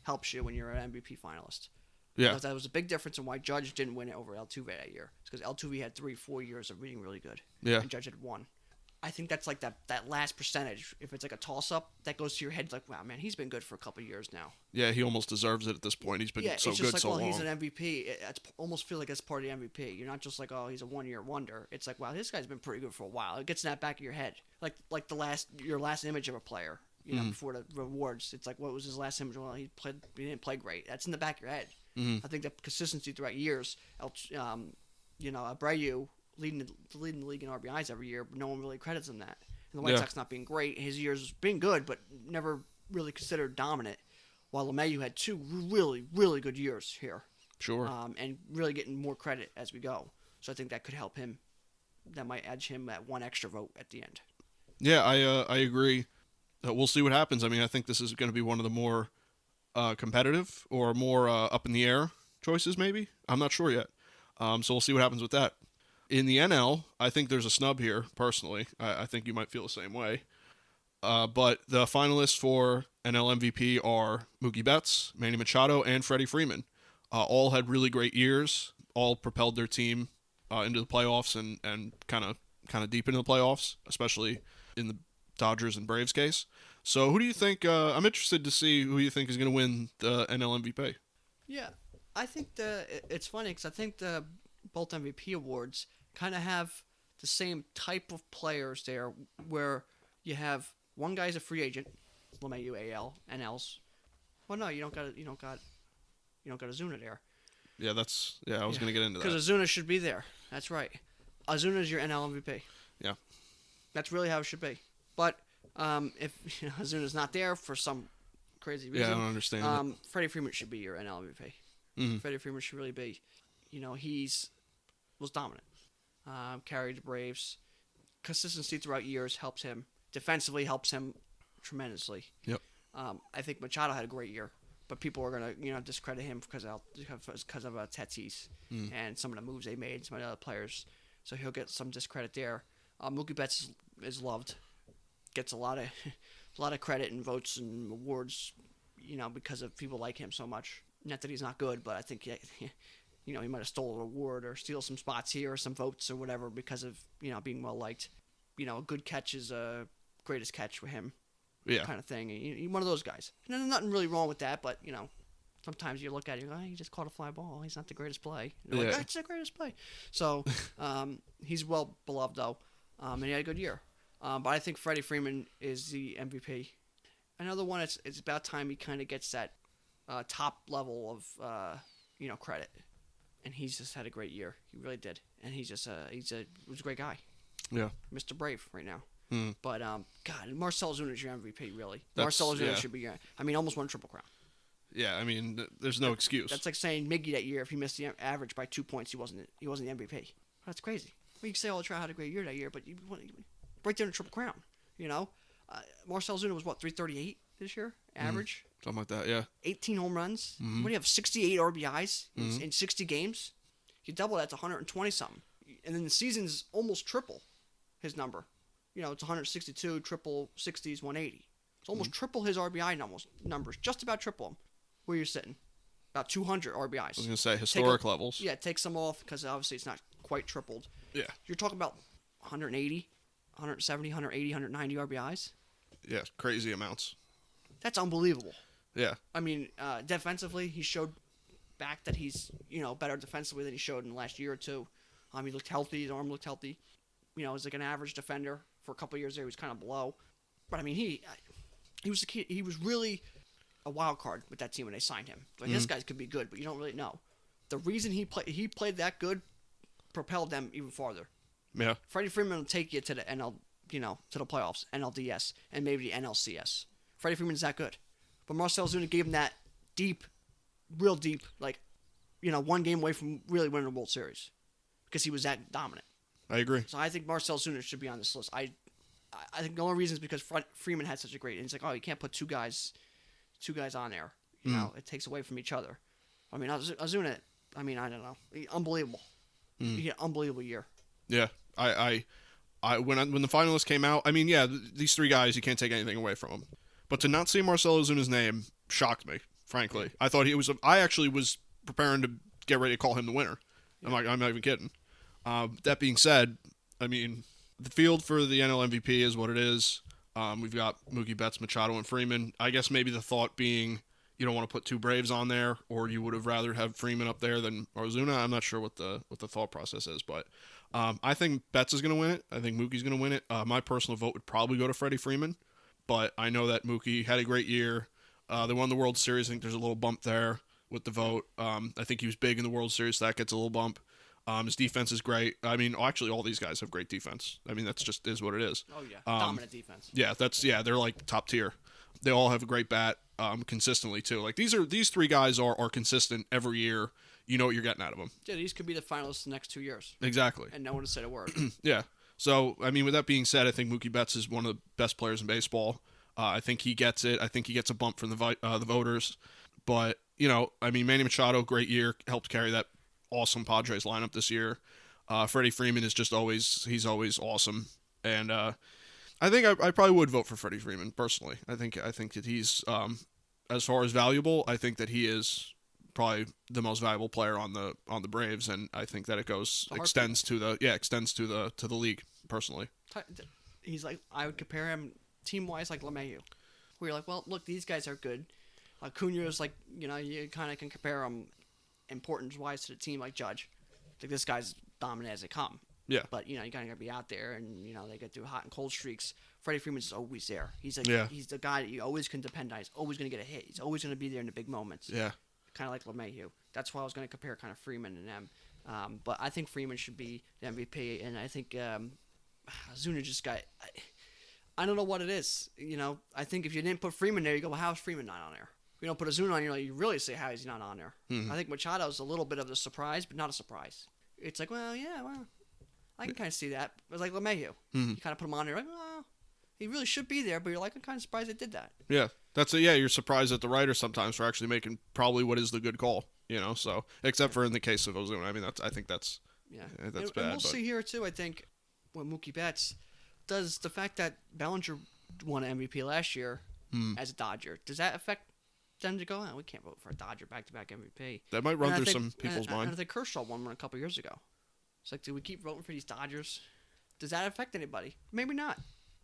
helps you when you're an MVP finalist. Yeah. Because that was a big difference in why Judge didn't win it over Altuve that year. It's because Altuve had 3-4 years of being really good. Yeah. And Judge had 1. I think that's like that last percentage. If it's like a toss-up, that goes to your head like, wow, man, he's been good for a couple of years now. Yeah, he almost deserves it at this point. He's been Yeah, so it's good just like, so well, long. he's an MVP. It's almost feel like it's part of the MVP. You're not just like, oh, he's a one-year wonder. It's like, wow, this guy's been pretty good for a while. It gets in that back of your head, like your last image of a player. Before the rewards, it's like, what was his last image? Well, he didn't play great. That's in the back of your head. I think that consistency throughout years, Abreu leading the league in RBIs every year, but no one really credits him that. And the White Sox not being great, his years being good, but never really considered dominant. While LeMahieu had 2 really, really good years here. Sure. And really getting more credit as we go. So I think that could help him. That might edge him at 1 extra vote at the end. Yeah, I agree. We'll see what happens. I mean, I think this is going to be one of the more competitive or more up in the air choices, maybe. I'm not sure yet. So we'll see what happens with that. In the NL, I think there's a snub here, personally. I think you might feel the same way. But the finalists for NL MVP are Mookie Betts, Manny Machado, and Freddie Freeman. All had really great years. All propelled their team into the playoffs and kind of deep into the playoffs, especially in the Dodgers and Braves case. So who do you think? I'm interested to see who you think is going to win the NL MVP. Yeah, I think it's funny because I think both MVP awards kind of have the same type of players there, where you have one guy's a free agent, LeMahieu AL, NLs. Well, no, you don't got Ozuna there. Yeah, I was going to get into that. Because Ozuna should be there. That's right. Ozuna's your NL MVP. Yeah. That's really how it should be. But if Ozuna's not there for some crazy reason, I don't understand Freddie Freeman should be your NL MVP. Mm-hmm. Freddie Freeman should really be. Was dominant. Carried the Braves. Consistency throughout years helps him. Defensively helps him tremendously. Yep. I think Machado had a great year, but people are gonna discredit him because of Tatis and some of the moves they made, some of the other players. So he'll get some discredit there. Mookie Betts is loved, gets a lot of credit and votes and awards, because of people like him so much. Not that he's not good, but I think he might have stole an award or steal some spots here or some votes or whatever because of being well liked. A good catch is a greatest catch with him. Yeah. Kind of thing. He's one of those guys. And there's nothing really wrong with that, but sometimes you look at it, you go, he just caught a fly ball. He's not the greatest play. And like, it's the greatest play. So he's well beloved though, and he had a good year. But I think Freddie Freeman is the MVP. Another one. It's about time he kind of gets that top level of credit, and he's just had a great year. He really did, and he was a great guy. Yeah. Mr. Brave right now. Hmm. But, God, Marcell Ozuna is your MVP, really. That's- Marcell Ozuna yeah. should be your... almost won Triple Crown. Yeah, I mean, there's no excuse. That's like saying Miggy that year, if he missed the average by 2 points, he wasn't the MVP. That's crazy. Well, you can say, oh, Trout had a great year that year, but you right there in a Triple Crown, Marcell Ozuna was, 338 this year, average? Something like that, yeah. 18 home runs. Mm-hmm. What do you have, 68 RBIs in 60 games? You double that to 120-something. And then the season's almost triple his number. It's 162, triple 60s, 180. It's almost triple his RBI numbers, just about triple them. Where you're sitting, about 200 RBIs. I was going to say historic levels. Yeah, take some off because obviously it's not quite tripled. Yeah. You're talking about 180, 170, 180, 190 RBIs. Yeah, crazy amounts. That's unbelievable. Yeah. Defensively, he showed back that he's better defensively than he showed in the last year or two. He looked healthy. His arm looked healthy. Was like an average defender for a couple of years there. He was kind of below, but he was the key. He was really a wild card with that team when they signed him. Like this guy could be good, but you don't really know. The reason he played that good propelled them even farther. Yeah. Freddie Freeman will take you to the NL, to the playoffs, NLDS, and maybe the NLCS. Freddie Freeman's that good, but Marcell Ozuna gave him that deep, real deep, one game away from really winning the World Series because he was that dominant. I agree. So I think Marcell Ozuna should be on this list. I think the only reason is because Freeman had such a great. And it's like, oh, you can't put two guys on there. It takes away from each other. Ozuna. I don't know. Unbelievable. He had an unbelievable year. Yeah. I when the finalists came out, these three guys, you can't take anything away from them. But to not see Marcell Ozuna's name shocked me, frankly. I thought I actually was preparing to get ready to call him the winner. Yeah. I'm not even kidding. That being said, The field for the NL MVP is what it is. We've got Mookie Betts, Machado, and Freeman. I guess maybe the thought being you don't want to put two Braves on there, or you would have rather have Freeman up there than Ozuna. I'm not sure what the thought process is, but I think Betts is going to win it. I think Mookie's going to win it. My personal vote would probably go to Freddie Freeman, but I know that Mookie had a great year. They won the World Series. I think there's a little bump there with the vote. I think he was big in the World Series. So that gets a little bump. His defense is great. I mean, actually, all these guys have great defense. I mean, that's just is what it is. Oh yeah, dominant defense. Yeah, they're like top tier. They all have a great bat consistently too. Like these three guys are consistent every year. You know what you're getting out of them. Yeah, these could be the finalists the next 2 years. Exactly. And no one has said a word. Yeah. So I mean, with that being said, I think Mookie Betts is one of the best players in baseball. I think he gets it. I think he gets a bump from the voters. But you know, I mean, Manny Machado, great year, helped carry that awesome Padres lineup this year. Freddie Freeman is just he's always awesome, and I think I probably would vote for Freddie Freeman personally. I think that he's as far as valuable, I think that he is probably the most valuable player on the Braves, and I think that it extends to the league personally. He's like, I would compare him team wise like LeMahieu, where you're like, well, look, these guys are good. Acuna is like, you know, you kind of can compare him importance wise to the team like Judge. Like this guy's dominant as they come. Yeah. But you know, you gotta be out there, and you know they get through hot and cold streaks. Freddie Freeman's always there. He's like, he's the guy that you always can depend on. He's always gonna get a hit. He's always gonna be there in the big moments. Yeah. Kind of like LeMahieu. That's why I was gonna compare kind of Freeman and them. But I think Freeman should be the MVP, and I think Ozuna just got. I don't know what it is. You know, I think if you didn't put Freeman there, you go, well, how's Freeman not on there? If you don't put Ozuna on, you really say, how is he not on there? Mm-hmm. I think Machado's a little bit of a surprise, but not a surprise. It's like, well, I can kind of see that. It's like LeMahieu. Mm-hmm. You kind of put him on there, like, well, he really should be there, but you're like, I'm kind of surprised they did that. Yeah, you're surprised at the writers sometimes for actually making probably what is the good call, you know, so, except for in the case of Ozuna. I mean, I think that's bad. And we'll see here, too, I think, when Mookie Betts does the fact that Bellinger won MVP last year as a Dodger, does that affect them to go, we can't vote for a Dodger back-to-back MVP? That might run through some people's mind. I think Kershaw won one a couple years ago. It's like, do we keep voting for these Dodgers? Does that affect anybody? Maybe not.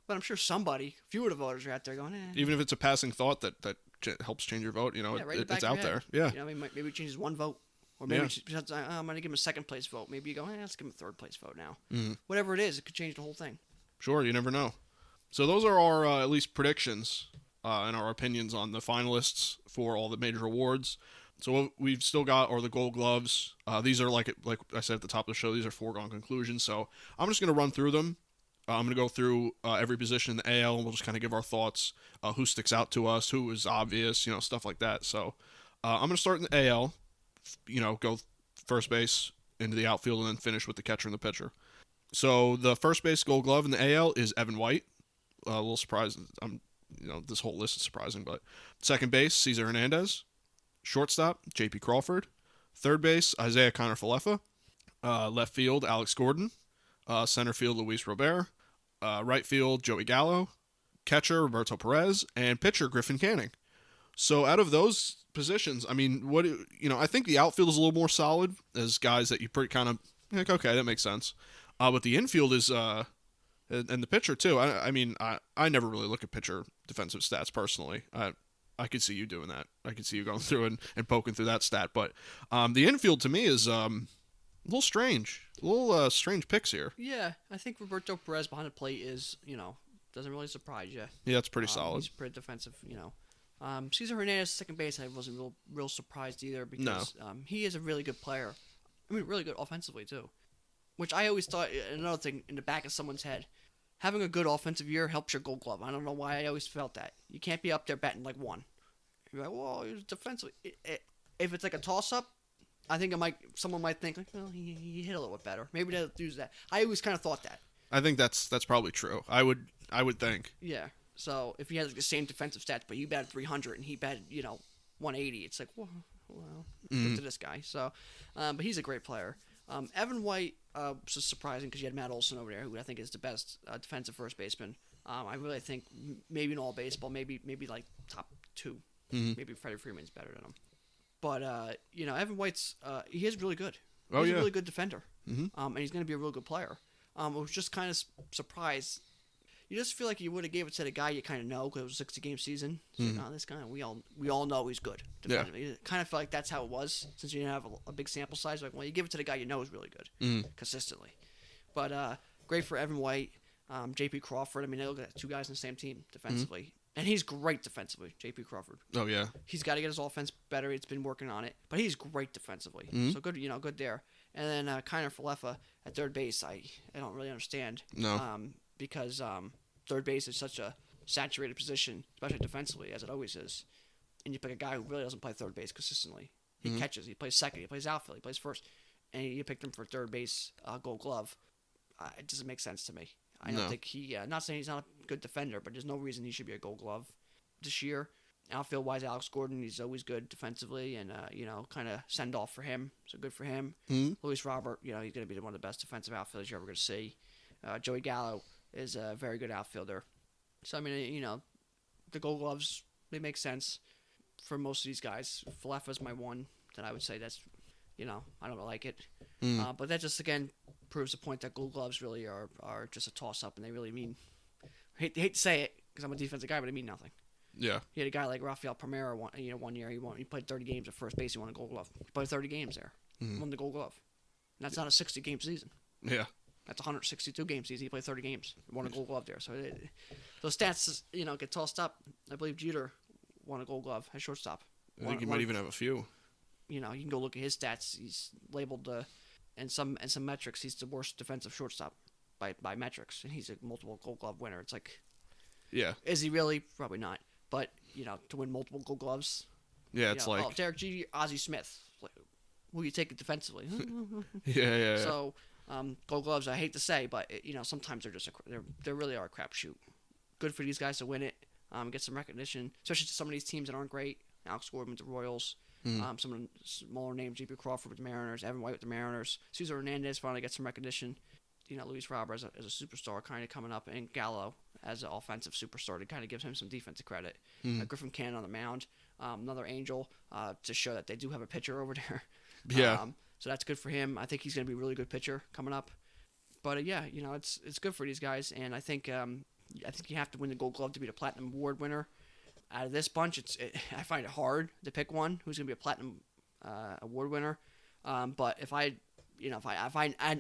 But I'm sure somebody, a few of the voters are out there going, Even if it's a passing thought that helps change your vote, you know, it's out there. Yeah. You know, maybe it changes one vote. Or maybe I'm going to give him a second-place vote. Maybe you go, let's give him a third-place vote now. Mm-hmm. Whatever it is, it could change the whole thing. Sure, you never know. So those are our, at least, predictions and our opinions on the finalists for all the major awards. So what we've still got are the Gold Gloves. These are, like I said at the top of the show, these are foregone conclusions. So I'm just going to run through them. I'm going to go through every position in the AL, and we'll just kind of give our thoughts, who sticks out to us, who is obvious, you know, stuff like that. So I'm going to start in the AL, you know, go first base into the outfield, and then finish with the catcher and the pitcher. So the first base Gold Glove in the AL is Evan White. A little surprised. This whole list is surprising, but second base, Cesar Hernandez. Shortstop, J.P. Crawford. Third base, Isaiah Kiner-Falefa. Left field, Alex Gordon. Center field, Luis Robert. Right field, Joey Gallo. Catcher, Roberto Perez. And pitcher, Griffin Canning. So out of those positions, I mean, I think the outfield is a little more solid as guys that you pretty kind of like, okay, that makes sense. But the infield is, and the pitcher too. I never really look at pitcher defensive stats personally. I could see you doing that. I could see you going through and poking through that stat. But the infield to me is a little strange. A little strange picks here. Yeah, I think Roberto Perez behind the plate is, doesn't really surprise you. Yeah, it's pretty solid. He's pretty defensive, Cesar Hernandez, second base, I wasn't real surprised either because he is a really good player. I mean, really good offensively too. Which I always thought, another thing in the back of someone's head, having a good offensive year helps your Gold Glove. I don't know why I always felt that. You can't be up there batting like one. You're like, well, he's defensively. If it's like a toss-up, I think someone might think, like, well, he hit a little bit better. Maybe they'll use that. I always kind of thought that. I think that's probably true. I would think. Yeah. So if he has like the same defensive stats, but you batted 300 and he batted 180, it's like, well, good to this guy. So, but he's a great player. Evan White was surprising because you had Matt Olson over there, who I think is the best defensive first baseman. I really think maybe in all baseball, maybe like top two. Mm-hmm. Maybe Freddie Freeman's better than him. But Evan White's he is really good. He's a really good defender, and he's going to be a really good player. I was just kind of surprised. You just feel like you would have gave it to the guy you kind of know because it was a 60-game season. So, no, this guy we all know he's good. Yeah. It kind of felt like that's how it was since you didn't have a big sample size. Like, well, you give it to the guy you know is really good consistently. But great for Evan White, J.P. Crawford. I mean, they look at two guys on the same team defensively, and he's great defensively. J.P. Crawford. Oh yeah. He's got to get his offense better. He's been working on it, but he's great defensively. So good, good there. And then Kiner Falefa at third base. I don't really understand. No. Because third base is such a saturated position, especially defensively, as it always is. And you pick a guy who really doesn't play third base consistently. He catches, he plays second, he plays outfield, he plays first, and you picked him for third base, Gold Glove. It doesn't make sense to me. I don't think he. Not saying he's not a good defender, but there's no reason he should be a Gold Glove this year. Outfield wise, Alex Gordon, he's always good defensively, and kind of send off for him. So good for him. Luis Robert, he's going to be one of the best defensive outfielders you're ever going to see. Joey Gallo is a very good outfielder. So I mean, the Gold Gloves, they make sense for most of these guys. Falefa's my one that I would say that's, I don't like it. But that just again proves the point that Gold Gloves really are just a toss up, and they really mean. I hate to say it because I'm a defensive guy, but they mean nothing. Yeah. You had a guy like Rafael Palmeiro, one year he played 30 games at first base. He won a Gold Glove. He played 30 games there. Won the Gold Glove. And that's not a 60-game season. Yeah. That's a 162-game season. He played 30 games. Won a Gold Glove there. So those stats, get tossed up. I believe Jeter won a Gold Glove at shortstop. I think he might even have a few. You can go look at his stats. He's labeled and some metrics. He's the worst defensive shortstop by metrics, and he's a multiple Gold Glove winner. It's like, yeah, is he really? Probably not. But to win multiple Gold Gloves, yeah, it's like Derek Jeter, Ozzie Smith. Like, who you take it defensively? yeah. So Gold Gloves, I hate to say, but sometimes they really are a crapshoot. Good for these guys to win it, get some recognition, especially to some of these teams that aren't great. Alex Gordon with the Royals, some of the smaller names, J.P. Crawford with the Mariners, Evan White with the Mariners, Cesar Hernandez finally gets some recognition. Luis Robert as a superstar kind of coming up, and Gallo as an offensive superstar to kind of give him some defensive credit. Griffin Cannon on the mound, another Angel to show that they do have a pitcher over there. Yeah. So that's good for him. I think he's going to be a really good pitcher coming up. But it's good for these guys, and I think you have to win the Gold Glove to be the Platinum Award winner. Out of this bunch, I find it hard to pick one who's going to be a Platinum Award winner. But if I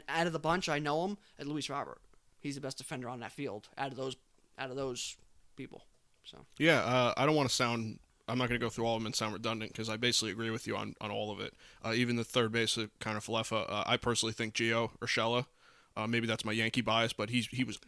out of the bunch, I know him, and Luis Robert. He's the best defender on that field out of those people. So yeah, I don't want to sound. I'm not going to go through all of them and sound redundant because I basically agree with you on all of it. Even the third base, kind of Falefa. I personally think Gio Urshela. Maybe that's my Yankee bias, but he was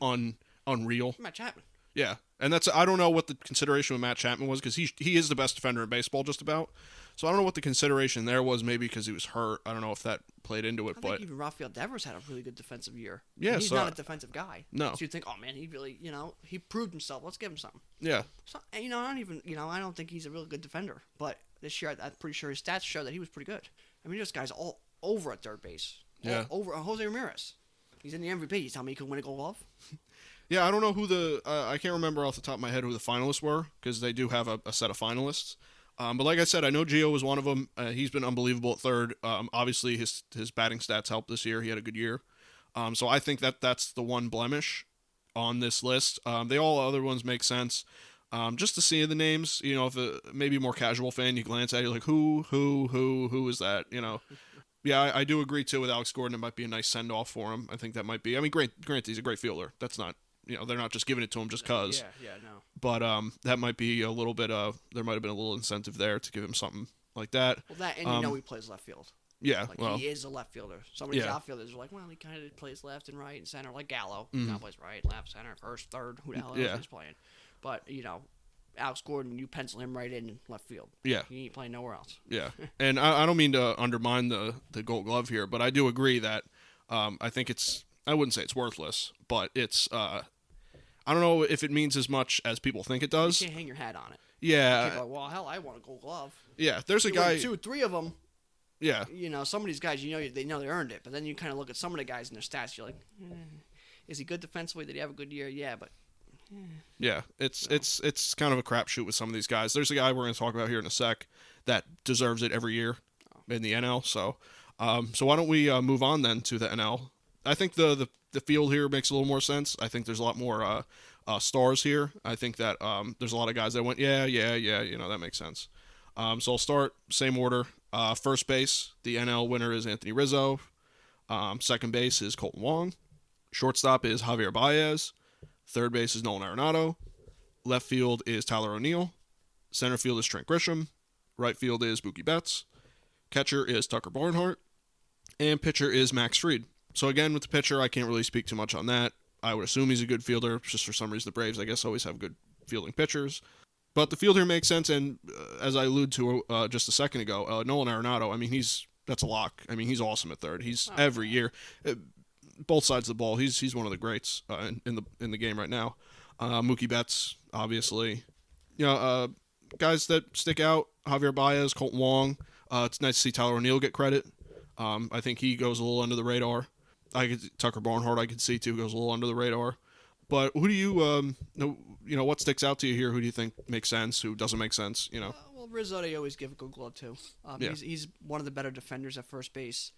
unreal. Matt Chapman. Yeah, and I don't know what the consideration with Matt Chapman was because he is the best defender in baseball just about. So I don't know what the consideration there was. Maybe because he was hurt. I don't know if that played into it. I think even Rafael Devers had a really good defensive year. Yeah, he's not a defensive guy. No. So you'd think, oh man, he really, he proved himself. Let's give him something. Yeah. So I don't think he's a really good defender. But this year, I'm pretty sure his stats show that he was pretty good. I mean, this guy's all over at third base. Yeah. Over Jose Ramirez. He's in the MVP. You tell me he could win a Gold Glove? Yeah, I don't know who I can't remember off the top of my head who the finalists were because they do have a set of finalists. But like I said, I know Gio was one of them. He's been unbelievable at third. Obviously, his batting stats helped this year. He had a good year. So I think that's the one blemish on this list. All other ones make sense. Just to see the names, if maybe a more casual fan, you glance at it, you're like, who is that? Yeah, I do agree too with Alex Gordon. It might be a nice send off for him. I think that might be. I mean, granted, he's a great fielder. That's not. They're not just giving it to him just because. Yeah, no. But that might be a little bit of. There might have been a little incentive there to give him something like that. Well, that and he plays left field. Yeah, he is a left fielder. Some of these outfielders are like, well, he kind of plays left and right and center, like Gallo. Now plays right, left, center, first, third. Who the hell else is playing? But Alex Gordon, you pencil him right in left field. Yeah, he ain't playing nowhere else. Yeah, and I don't mean to undermine the Gold Glove here, but I do agree that I think I wouldn't say it's worthless, but it's I don't know if it means as much as people think it does. You can't hang your hat on it. Yeah. People are like, well, hell, I want a Gold Glove. Yeah, there's a guy. 2 or 3 of them. Yeah. Some of these guys, they know they earned it, but then you kind of look at some of the guys and their stats. You're like, is he good defensively? Did he have a good year? Yeah, but. Yeah, it's kind of a crapshoot with some of these guys. There's a guy we're going to talk about here in a sec that deserves it every year in the NL. So why don't we move on then to the NL? I think the field here makes a little more sense. I think there's a lot more stars here. I think that there's a lot of guys that went, yeah, that makes sense. So I'll start same order. First base, the NL winner is Anthony Rizzo. Second base is Colton Wong. Shortstop is Javier Baez. Third base is Nolan Arenado. Left field is Tyler O'Neill. Center field is Trent Grisham. Right field is Mookie Betts. Catcher is Tucker Barnhart. And pitcher is Max Fried. So again, with the pitcher, I can't really speak too much on that. I would assume he's a good fielder. Just for some reason, the Braves, I guess, always have good fielding pitchers. But the field here makes sense, and as I alluded to just a second ago, Nolan Arenado, I mean, that's a lock. I mean, he's awesome at third. He's every year, both sides of the ball. He's one of the greats in the game right now. Mookie Betts, obviously, guys that stick out: Javier Baez, Colton Wong. It's nice to see Tyler O'Neill get credit. I think he goes a little under the radar. Tucker Barnhart, I could see too, goes a little under the radar. But who do you what sticks out to you here? Who do you think makes sense? Who doesn't make sense? Well, Rizzo, they always give a good glove to. He's one of the better defenders at first base.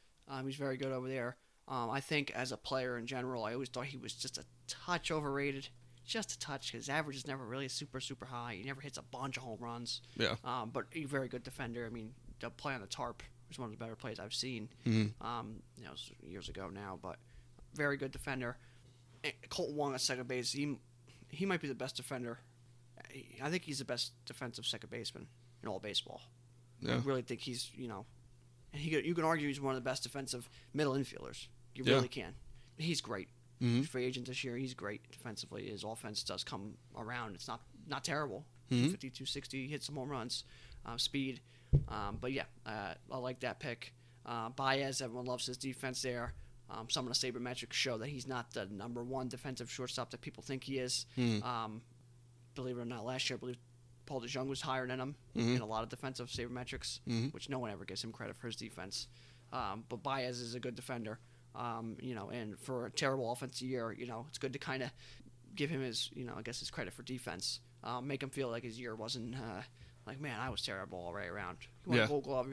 He's very good over there. I think as a player in general, I always thought he was just a touch overrated. Just a touch. His average is never really super, super high. He never hits a bunch of home runs. Yeah. But a very good defender. I mean, the play on the tarp was one of the better plays I've seen. Mm-hmm. It was years ago now, but very good defender. And Colton Wong at second base, he might be the best defender. I think he's the best defensive second baseman in all baseball. Yeah. I really think he's, and you can argue he's one of the best defensive middle infielders. You really can. He's great. Mm-hmm. Free agent this year, he's great defensively. His offense does come around. It's not terrible. Mm-hmm. 250, 260, he hits some home runs, speed. But yeah, I like that pick. Baez, everyone loves his defense there. Some of the sabermetrics show that he's not the number one defensive shortstop that people think he is. Mm-hmm. Believe it or not, last year I believe Paul DeJong was higher than him in a lot of defensive sabermetrics, which no one ever gives him credit for his defense. But Baez is a good defender, and for a terrible offensive year, it's good to kind of give him his, I guess his credit for defense. Make him feel like his year wasn't like, man, I was terrible all right around. You want a Gold Glove,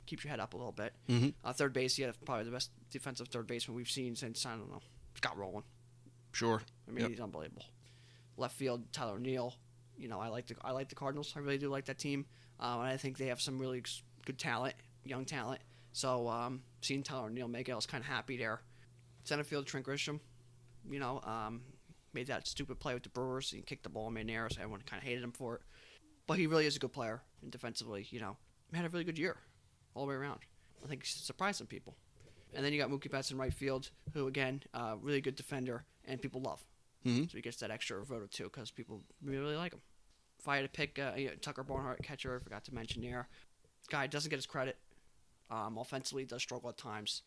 keeps your head up a little bit. Mm-hmm. Third base, probably the best defensive third baseman we've seen since, I don't know, Scott Rowland. Sure. I mean, he's unbelievable. Left field, Tyler O'Neill. I like the Cardinals. I really do like that team. And I think they have some really good talent, young talent. So seeing Tyler O'Neill make it, I was kind of happy there. Center field, Trent Grisham. Made that stupid play with the Brewers. He kicked the ball in midair, so everyone kind of hated him for it. But he really is a good player. And defensively, had a really good year all the way around. I think he surprised some people. And then you got Mookie Betts in right field, who, again, really good defender and people love. Mm-hmm. So he gets that extra vote or two because people really like him. If I had to pick Tucker Barnhart, catcher, I forgot to mention there. Guy doesn't get his credit. Offensively, he does struggle at times.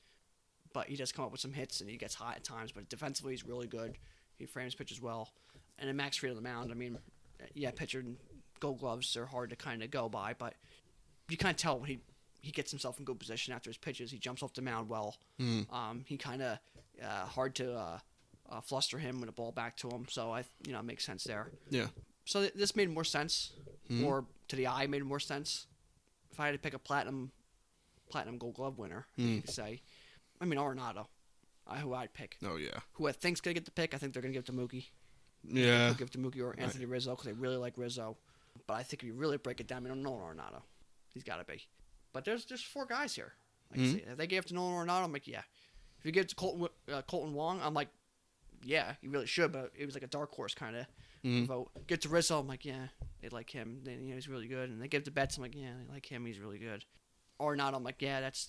But he does come up with some hits and he gets hot at times. But defensively, he's really good. He frames pitches well. And then Max Fried on the mound, I mean, pitcher and Gold Gloves are hard to kind of go by. But you kind of tell when he gets himself in good position after his pitches. He jumps off the mound well. He kind of hard to fluster him with a ball back to him. So it makes sense there. Yeah. So this made more sense, or to the eye made more sense. If I had to pick a platinum Gold Glove winner, you could say, I mean Arenado, who I'd pick. Oh yeah. Who I think's gonna get the pick? I think they're gonna give it to Mookie. Yeah. They'll give it to Mookie or Anthony Rizzo because they really like Rizzo. But I think if you really break it down, I don't know Arenado. He's got to be. But there's four guys here. If they gave it to Nolan Arenado, I'm like, yeah. If you give it to Colton Wong, I'm like, yeah, you really should. But it was like a dark horse kind of vote. Give it to Rizzo, I'm like, yeah, they like him. He's really good. And they give it to Betts, I'm like, yeah, they like him. He's really good. Arenado, I'm like, yeah, that's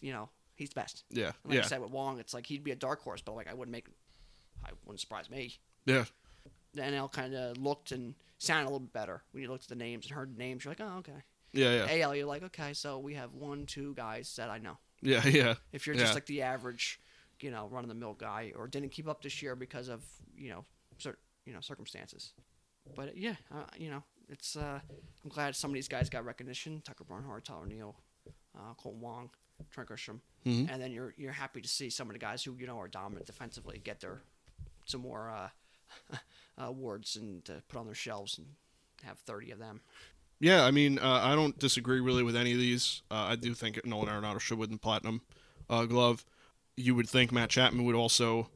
he's the best. Yeah. And like I said with Wong, it's like he'd be a dark horse, but like I wouldn't surprise me. Yeah. The NL kind of looked and sounded a little bit better when you looked at the names and heard the names. You're like, oh, okay. Yeah. AL, you're like, okay, so we have 1-2 guys that I know. Yeah. If you're just like the average, run-of-the-mill guy, or didn't keep up this year because of circumstances. But yeah, it's I'm glad some of these guys got recognition. Tucker Barnhart, Tyler O'Neill, Colton Wong, Trent Grisham, and then you're happy to see some of the guys who are dominant defensively get some more awards and to put on their shelves and have 30 of them. Yeah, I mean, I don't disagree really with any of these. I do think Nolan Arenado should win the Platinum Glove. you would think Matt Chapman would also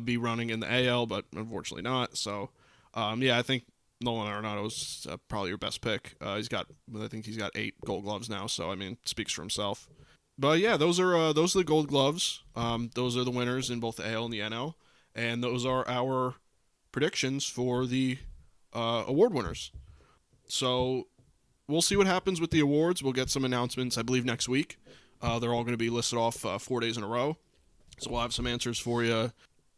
be running in the AL, but unfortunately not. So, yeah, I think Nolan Arenado is probably your best pick. I think he's got 8 Gold Gloves now. So I mean, speaks for himself. But yeah, those are the Gold Gloves. Those are the winners in both the AL and the NL, and those are our predictions for the award winners. So we'll see what happens with the awards. We'll get some announcements, I believe, next week. They're all going to be listed off 4 days in a row. So we'll have some answers for you.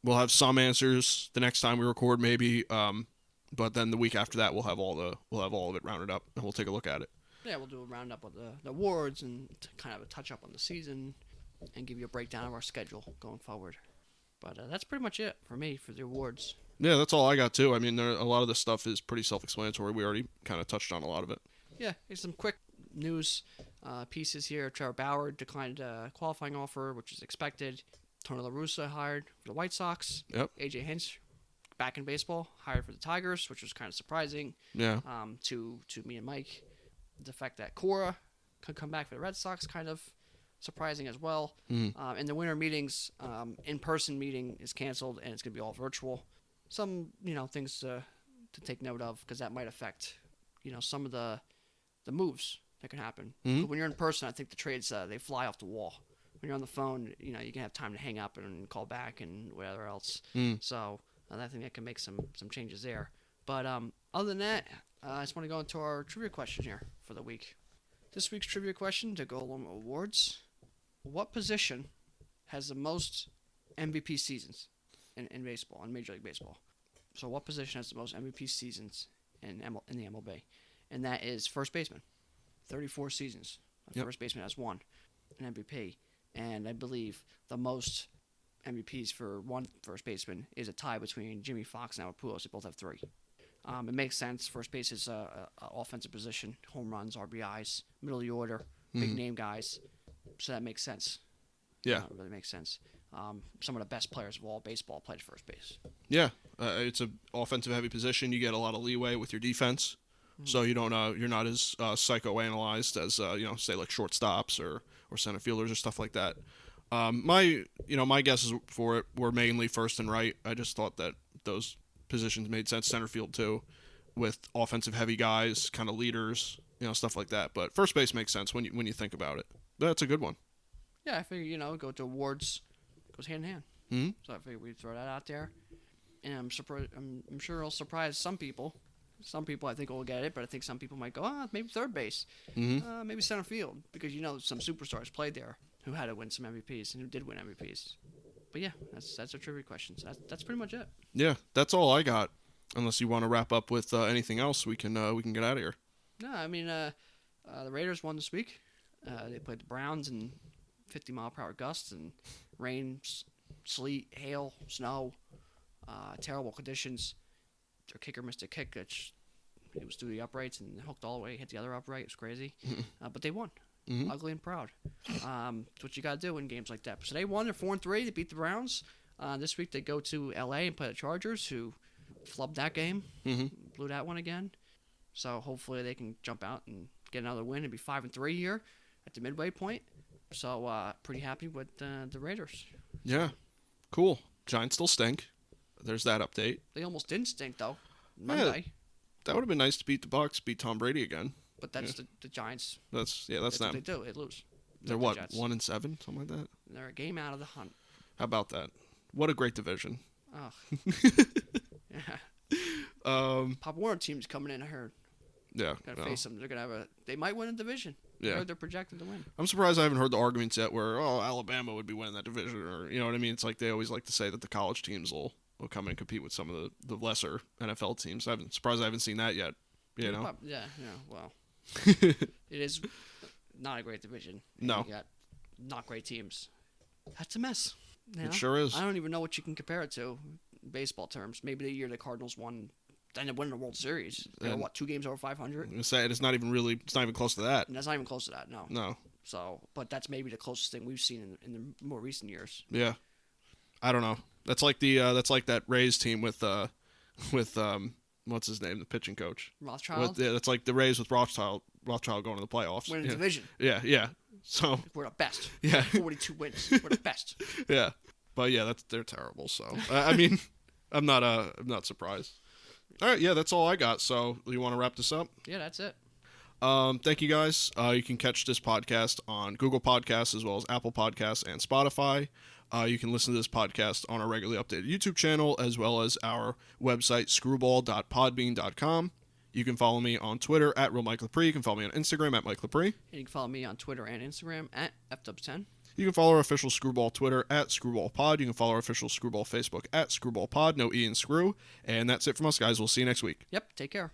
We'll have some answers the next time we record, maybe. But then the week after that, we'll have all of it rounded up, and we'll take a look at it. Yeah, we'll do a roundup of the awards and kind of a touch up on the season, and give you a breakdown of our schedule going forward. But that's pretty much it for me for the awards. Yeah, that's all I got too. I mean, a lot of this stuff is pretty self-explanatory. We already kind of touched on a lot of it. Yeah, here's some quick news pieces here. Trevor Bauer declined a qualifying offer, which is expected. Tony La Russa hired for the White Sox. Yep. AJ Hinch, back in baseball, hired for the Tigers, which was kind of surprising. Yeah. To me and Mike, the fact that Cora could come back for the Red Sox, kind of surprising as well. And the winter meetings, in-person meeting is canceled, and it's going to be all virtual. Some things to take note of, because that might affect some of the moves that can happen. But when you're in person, I think the trades they fly off the wall. When you're on the phone, you can have time to hang up and call back and whatever else. So I think that can make some changes there. But other than that, I just want to go into our trivia question here for the week. This week's trivia question to go along with awards: what position has the most MVP seasons in baseball, in Major League Baseball? So what position has the most MVP seasons in the MLB? And that is first baseman. 34 seasons. First baseman has won an MVP. And I believe the most MVPs for one first baseman is a tie between Jimmy Fox and Albert Pujols. They both have 3. It makes sense. First base is an offensive position. Home runs, RBIs, middle of the order, big name guys. So that makes sense. Yeah. It really makes sense. Some of the best players of all baseball played first base. Yeah. It's an offensive heavy position. You get a lot of leeway with your defense. So you don't you're not as psychoanalyzed as say like shortstops or center fielders or stuff like that. My guesses for it were mainly first and right. I just thought that those positions made sense. Center field too, with offensive heavy guys, kind of leaders, stuff like that. But first base makes sense when you think about it. That's a good one. Yeah, I figure go to awards, goes hand in hand. Mm-hmm. So I figured we'd throw that out there, and I'm sure it'll surprise some people. Some people I think will get it, but I think some people might go, maybe third base, maybe center field, because some superstars played there who had to win some MVPs and who did win MVPs. But yeah, that's a trivia question. So that's pretty much it. Yeah, that's all I got. Unless you want to wrap up with anything else, we can get out of here. No, I mean the Raiders won this week. They played the Browns in 50-mile-per-hour gusts and rain, sleet, hail, snow, terrible conditions. Their kicker missed a kick, which it was through the uprights and hooked all the way, hit the other upright. It was crazy. But they won. Ugly and proud. That's what you got to do in games like that. So they won. They're 4-3. They beat the Browns. This week they go to L.A. and play the Chargers, who flubbed that game, blew that one again. So hopefully they can jump out and get another win and be 5-3 here at the midway point. So pretty happy with the Raiders. Yeah, cool. Giants still stink. There's that update. They almost didn't stink though. Monday. Yeah, that would have been nice to beat the Bucs, beat Tom Brady again. But that's the Giants. That's them. What they do. They lose. They're what, 1-7, something like that. They're a game out of the hunt. How about that? What a great division. Oh. Yeah. Pop Warner team's coming in. I heard. Yeah. Gotta face them. They're gonna have they might win a division. Yeah. I heard they're projected to win. I'm surprised I haven't heard the arguments yet where Alabama would be winning that division, or you know what I mean. It's like they always like to say that the college teams will come in and compete with some of the lesser NFL teams. I'm surprised I haven't seen that yet. Yeah. Well, it is not a great division. No. You got not great teams. That's a mess. It sure is. I don't even know what you can compare it to in baseball terms. Maybe the year the Cardinals won, ended up winning the World Series. They were, 2 games over 500? I'm gonna say it's not even close to that. And that's not even close to that, no. No. So, but that's maybe the closest thing we've seen in the more recent years. Yeah. I don't know. That's like that Rays team with what's his name, the pitching coach. Rothschild? That's like the Rays with Rothschild going to the playoffs. Winning the division. Yeah. So we're the best. Yeah. 42 wins. We're the best. Yeah, but yeah, they're terrible. So I mean, I'm not surprised. All right, yeah, that's all I got. So you want to wrap this up? Yeah, that's it. Thank you guys. You can catch this podcast on Google Podcasts as well as Apple Podcasts and Spotify. You can listen to this podcast on our regularly updated YouTube channel as well as our website, screwball.podbean.com. You can follow me on Twitter at RealMikeLepre. You can follow me on Instagram at Mike Lepre. And you can follow me on Twitter and Instagram at FW10. You can follow our official Screwball Twitter at ScrewballPod. You can follow our official Screwball Facebook at ScrewballPod. No E in Screw. And that's it from us, guys. We'll see you next week. Yep, take care.